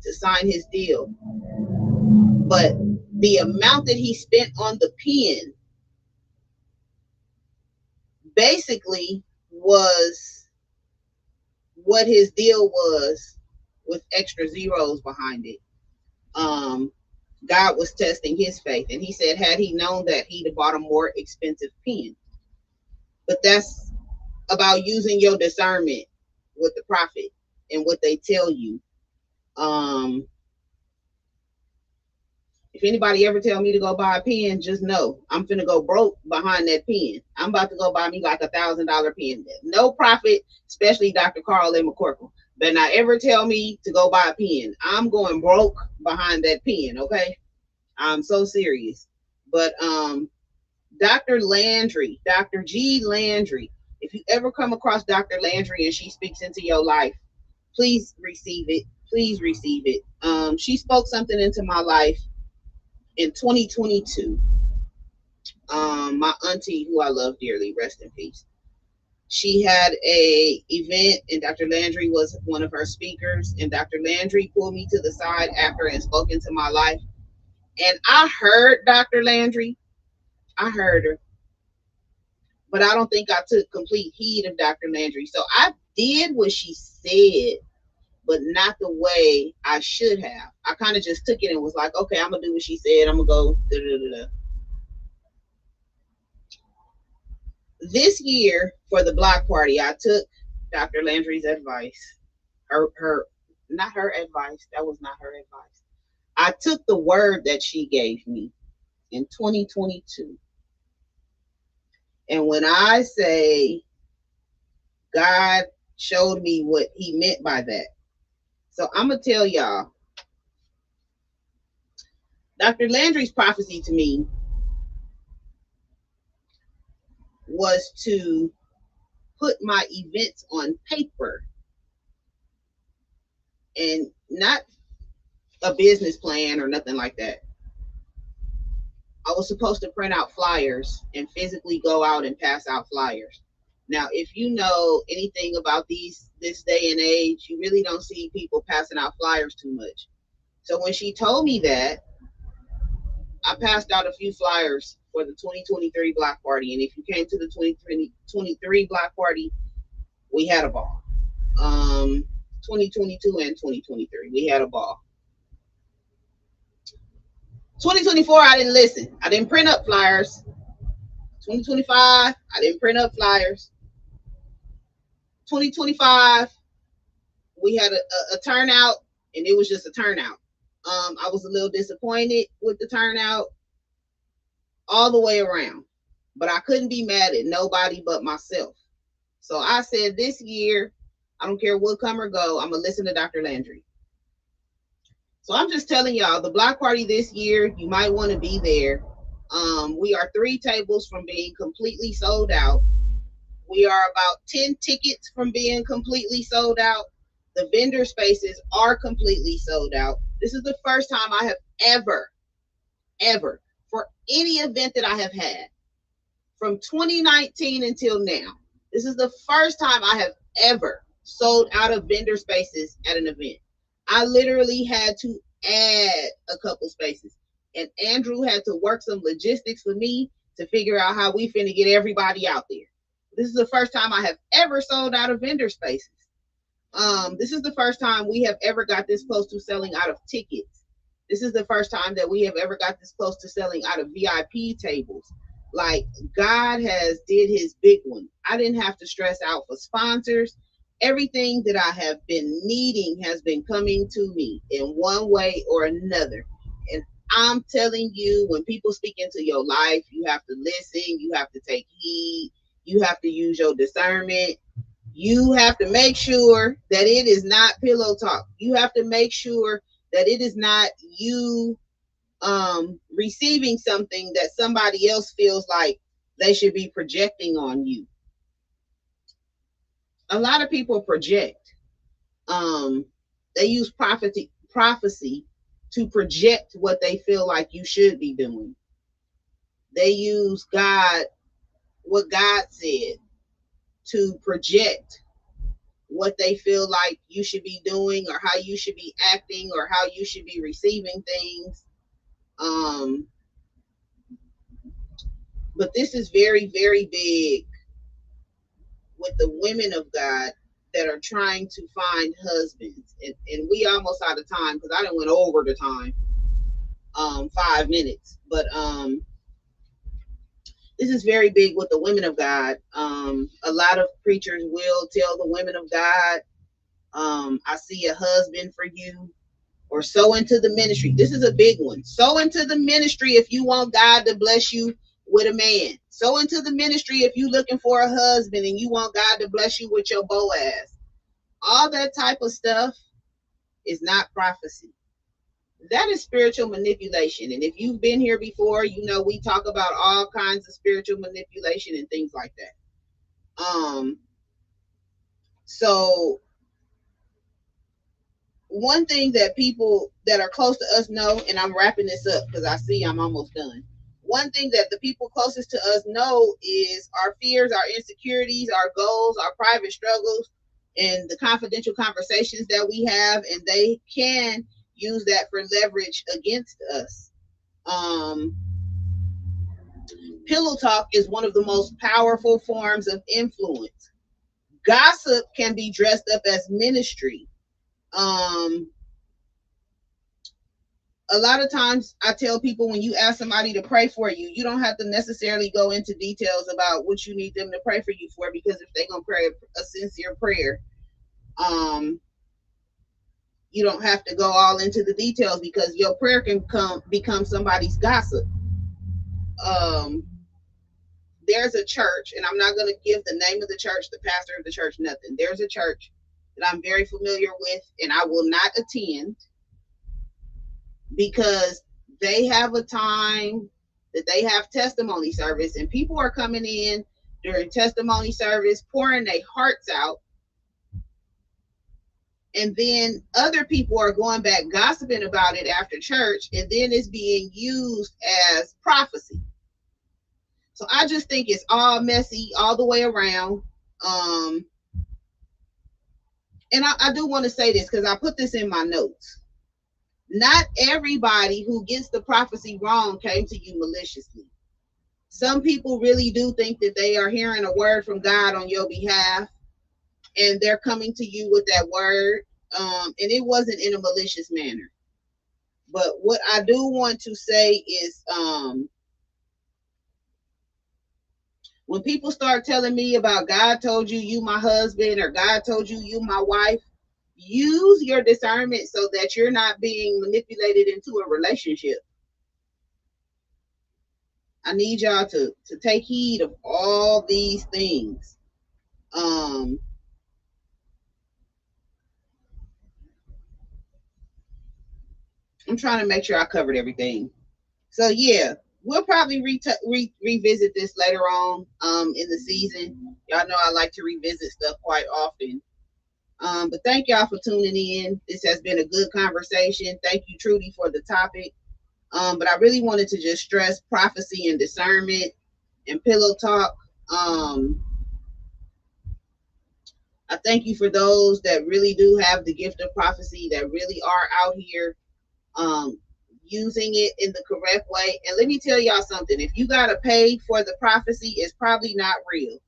to sign his deal. But the amount that he spent on the pen basically was what his deal was with extra zeros behind it. God was testing his faith, and he said, had he known that, he'd have bought a more expensive pen. But that's about using your discernment with the prophet and what they tell you. Um, if anybody ever tell me to go buy a pen, just know I'm finna go broke behind that pen. I'm about to go buy me like $1,000 pen. No prophet, especially Dr. Carl A. McCorkle, Better not ever tell me to go buy a pen. I'm going broke behind that pen, okay? I'm so serious. But Dr. Landry, Dr. G. Landry, if you ever come across Dr. Landry and she speaks into your life, please receive it. Please receive it. She spoke something into my life in 2022. My auntie, who I love dearly, rest in peace. She had a event and Dr. Landry was one of her speakers, and Dr. Landry pulled me to the side after and spoke into my life. And I heard Dr. Landry. I heard her, but I don't think I took complete heed of Dr. Landry. So I did what she said, but not the way I should have. I kind of just took it and was like, okay, I'm gonna do what she said. I'm gonna go. Da, da, da, da. This year for the block party, I took Dr. Landry's advice. Her, not her advice. That was not her advice. I took the word that she gave me in 2022. And when I say God showed me what he meant by that. So I'm going to tell y'all, Dr. Landry's prophecy to me was to put my events on paper and not a business plan or nothing like that. I was supposed to print out flyers and physically go out and pass out flyers. Now, if you know anything about this day and age, you really don't see people passing out flyers too much. So when she told me that, I passed out a few flyers for the 2023 block party. And if you came to the 2023 block party, we had a ball. 2022 and 2023, we had a ball. 2024, I didn't listen. I didn't print up flyers. 2025, I didn't print up flyers. 2025, we had a turnout, and it was just a turnout. I was a little disappointed with the turnout all the way around, but I couldn't be mad at nobody but myself. So I said this year, I don't care what come or go, I'm going to listen to Dr. Landry. So I'm just telling y'all, the block party this year, you might want to be there. We are 3 tables from being completely sold out. We are about 10 tickets from being completely sold out. The vendor spaces are completely sold out. This is the first time I have ever, for any event that I have had, from 2019 until now, this is the first time I have ever sold out of vendor spaces at an event. I literally had to add a couple spaces. And Andrew had to work some logistics for me to figure out how we finna get everybody out there. This is the first time I have ever sold out of vendor spaces. This is the first time we have ever got this close to selling out of tickets. This is the first time that we have ever got this close to selling out of VIP tables. Like, God has did his big one. I didn't have to stress out for sponsors. Everything that I have been needing has been coming to me in one way or another. And I'm telling you, when people speak into your life, you have to listen, you have to take heed, you have to use your discernment. You have to make sure that it is not pillow talk. You have to make sure that it is not you receiving something that somebody else feels like they should be projecting on you. A lot of people project. They use prophecy to project what they feel like you should be doing. They use what God said, to project what they feel like you should be doing or how you should be acting or how you should be receiving things. But this is very, very big with the women of God that are trying to find husbands. And we almost out of time because I done went over the time, 5 minutes. But this is very big with the women of God. A lot of preachers will tell the women of God, I see a husband for you, or sow into the ministry. This is a big one. Sow into the ministry if you want God to bless you with a man. Sow into the ministry if you're looking for a husband and you want God to bless you with your Boaz. All that type of stuff is not prophecy. That is spiritual manipulation. And if you've been here before, you know we talk about all kinds of spiritual manipulation and things like that. So one thing that people that are close to us know, and I'm wrapping this up because I see I'm almost done. One thing that the people closest to us know is our fears, our insecurities, our goals, our private struggles, and the confidential conversations that we have, and they can use that for leverage against us. Um, Pillow talk is one of the most powerful forms of influence. Gossip can be dressed up as ministry. Um, a lot of times I tell people when you ask somebody to pray for you, you don't have to necessarily go into details about what you need them to pray for you for, because if they're gonna pray a sincere prayer, um, you don't have to go all into the details because your prayer can become somebody's gossip. Um, there's a church, and I'm not gonna give the name of the church, the pastor of the church, nothing. There's a church that I'm very familiar with, and I will not attend because they have a time that they have testimony service, and people are coming in during testimony service pouring their hearts out, and then other people are going back gossiping about it after church, and then it's being used as prophecy. So I just think it's all messy all the way around. um and I do want to say this because I put this in my notes. Not everybody who gets the prophecy wrong came to you maliciously. Some people really do think that they are hearing a word from God on your behalf, and they're coming to you with that word. And it wasn't in a malicious manner. But what I do want to say is, when people start telling me about God told you, you my husband, or God told you, you my wife, use your discernment so that you're not being manipulated into a relationship. I need y'all to take heed of all these things. Um, I'm trying to make sure I covered everything. So yeah, we'll probably revisit this later on in the season. Y'all know I like to revisit stuff quite often. But thank y'all for tuning in. This has been a good conversation. Thank you, Trudy, for the topic. But I really wanted to just stress prophecy and discernment and pillow talk. Um, I thank you for those that really do have the gift of prophecy, that really are out here um, using it in the correct way. And let me tell y'all something. If you got to pay for the prophecy, it's probably not real.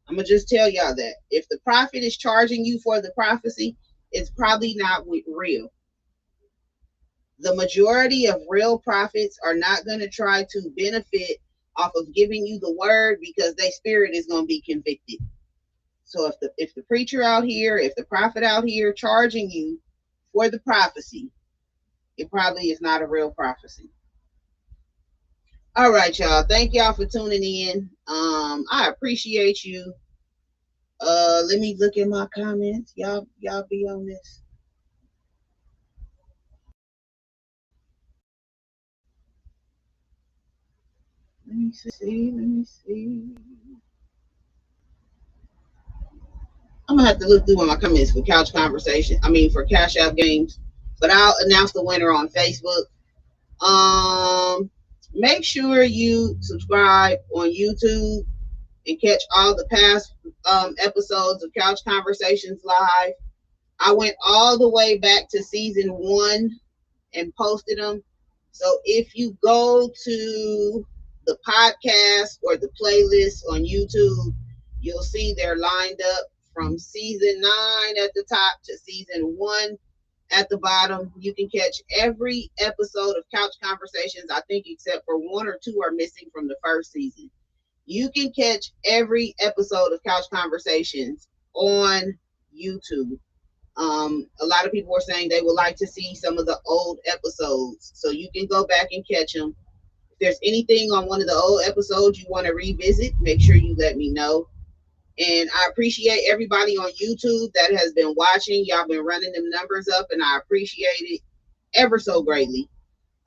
I'm going to just tell y'all that. If the prophet is charging you for the prophecy, it's probably not real. The majority of real prophets are not going to try to benefit off of giving you the word because their spirit is going to be convicted. So if the preacher out here, if the prophet out here charging you for the prophecy, it probably is not a real prophecy. All right, y'all. Thank y'all for tuning in. I appreciate you. Let me look at my comments. Y'all be on this. Let me see. Let me see. I'm gonna have to look through my comments for couch conversation. I mean for Cash App games, but I'll announce the winner on Facebook. Make sure you subscribe on YouTube and catch all the past episodes of Couch Conversations Live. I went all the way back to season 1 and posted them. So if you go to the podcast or the playlist on YouTube, you'll see they're lined up from season 9 at the top to season 1 at the bottom. You can catch every episode of Couch Conversations, I think, except for 1 or 2 are missing from the first season. You can catch every episode of Couch Conversations on YouTube. A lot of people are saying they would like to see some of the old episodes, so you can go back and catch them. If there's anything on one of the old episodes you want to revisit, make sure you let me know. And I appreciate everybody on YouTube that has been watching. Y'all been running them numbers up, and I appreciate it ever so greatly.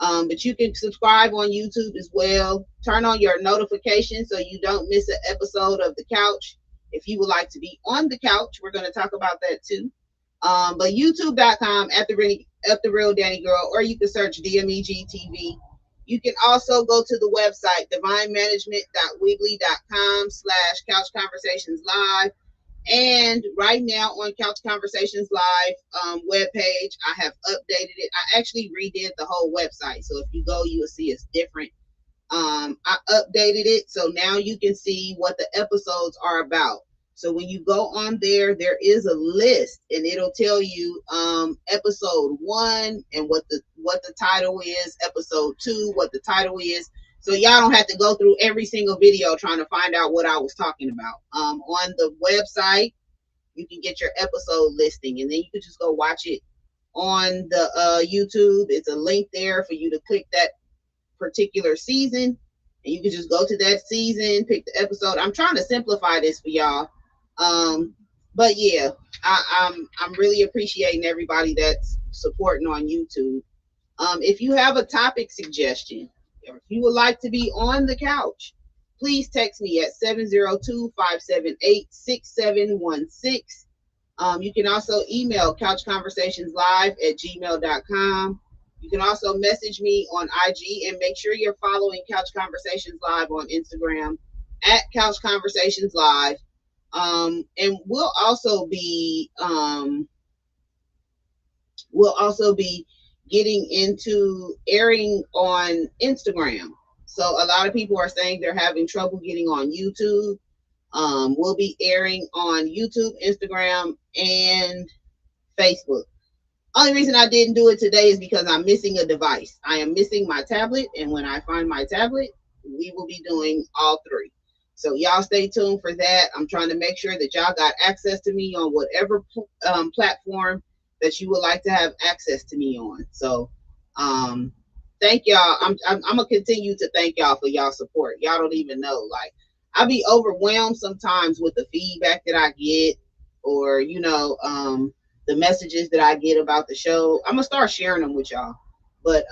But you can subscribe on YouTube as well. Turn on your notifications so you don't miss an episode of The Couch. If you would like to be on the couch, we're going to talk about that too. But youtube.com at the real Danni Gyrl, or you can search DMEG TV. You can also go to the website divinemanagement.weebly.com/couch conversations live. And right now on Couch Conversations Live webpage, I have updated it. I actually redid the whole website. So if you go, you will see it's different. I updated it. So now you can see what the episodes are about. So when you go on there, there is a list and it'll tell you episode 1 and what the title is, episode 2, what the title is. So y'all don't have to go through every single video trying to find out what I was talking about. On the website, you can get your episode listing, and then you can just go watch it on the YouTube. It's a link there for you to click that particular season, and you can just go to that season, pick the episode. I'm trying to simplify this for y'all. But yeah, I'm really appreciating everybody that's supporting on YouTube. If you have a topic suggestion, or if you would like to be on the couch, please text me at 702-578-6716. You can also email couchconversationslive@gmail.com. You can also message me on IG, and make sure you're following Couch Conversations Live on Instagram at Couch Conversations Live. And we'll also be getting into airing on Instagram. So a lot of people are saying they're having trouble getting on YouTube. We'll be airing on YouTube, Instagram, and Facebook. Only reason I didn't do it today is because I'm missing a device. I am missing my tablet, and when I find my tablet, we will be doing all three. So y'all stay tuned for that. I'm trying to make sure that y'all got access to me on whatever platform that you would like to have access to me on. So thank y'all. I'm gonna continue to thank y'all for y'all support. Y'all don't even know. Like, I be overwhelmed sometimes with the feedback that I get, or the messages that I get about the show. I'm gonna start sharing them with y'all. But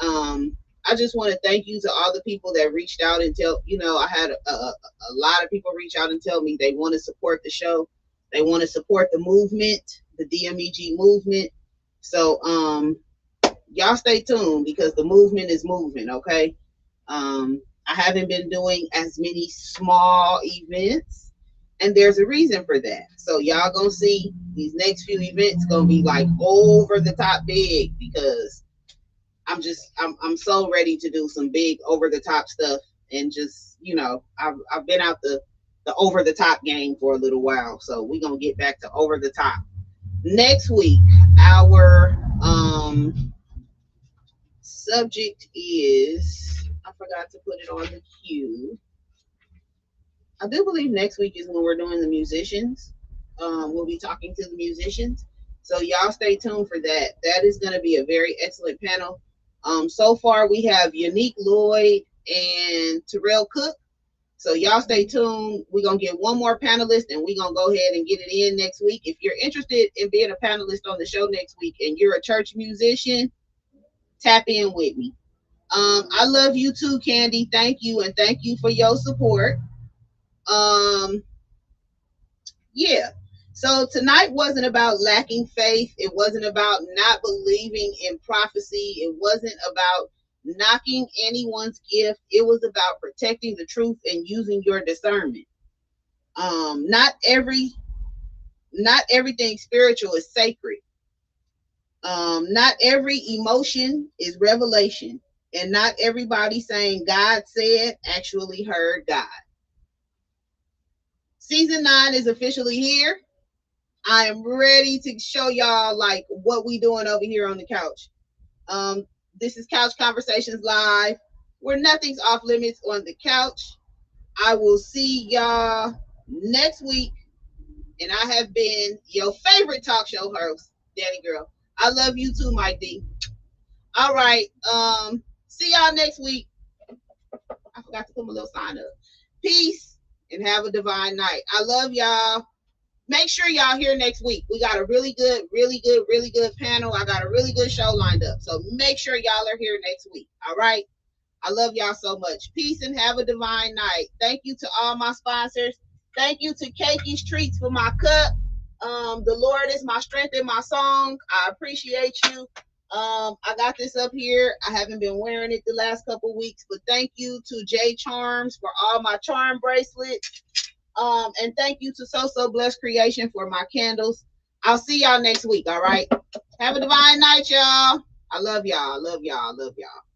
I just want to thank you to all the people that reached out and I had a lot of people reach out and tell me they want to support the show. They want to support the movement, the DMEG movement. So y'all stay tuned, because the movement is moving, okay? I haven't been doing as many small events, and there's a reason for that. So y'all gonna see these next few events gonna be like over the top big, because I'm so ready to do some big over the top stuff. And just I've been out the over the top game for a little while, so we're gonna get back to over the top. Next week, our subject is, I forgot to put it on the queue. I do believe next week is when we're doing the musicians. We'll be talking to the musicians. So y'all stay tuned for that. That is going to be a very excellent panel. So far, we have Unique Lloyd and Terrell Cook. So y'all stay tuned. We're going to get one more panelist, and we're going to go ahead and get it in next week. If you're interested in being a panelist on the show next week and you're a church musician, tap in with me. I love you too, Candy. Thank you, and thank you for your support. Yeah. So tonight wasn't about lacking faith. It wasn't about not believing in prophecy. It wasn't about knocking anyone's gift. It was about protecting the truth and using your discernment. Not everything spiritual is sacred. Not every emotion is revelation, and not everybody saying God said actually heard God. Season 9 is officially here. I am ready to show y'all like what we doing over here on the couch. This is Couch Conversations Live, where nothing's off limits on the couch. I will see y'all next week, and I have been your favorite talk show host, Danni Gyrl. I love you too, Mike D. All right. See y'all next week. I forgot to put my little sign up. Peace and have a divine night. I love y'all. Make sure y'all here next week. We got a really good, really good, really good panel. I got a really good show lined up. So make sure y'all are here next week. All right. I love y'all so much. Peace and have a divine night. Thank you to all my sponsors. Thank you to Cakey's Treats for my cup. The Lord is my strength and my song. I appreciate you. I got this up here. I haven't been wearing it the last couple weeks, but thank you to J Charms for all my charm bracelets. And thank you to So Blessed Creation for my candles. I'll see y'all next week. All right. Have a divine night, y'all. I love y'all. I love y'all. I love y'all.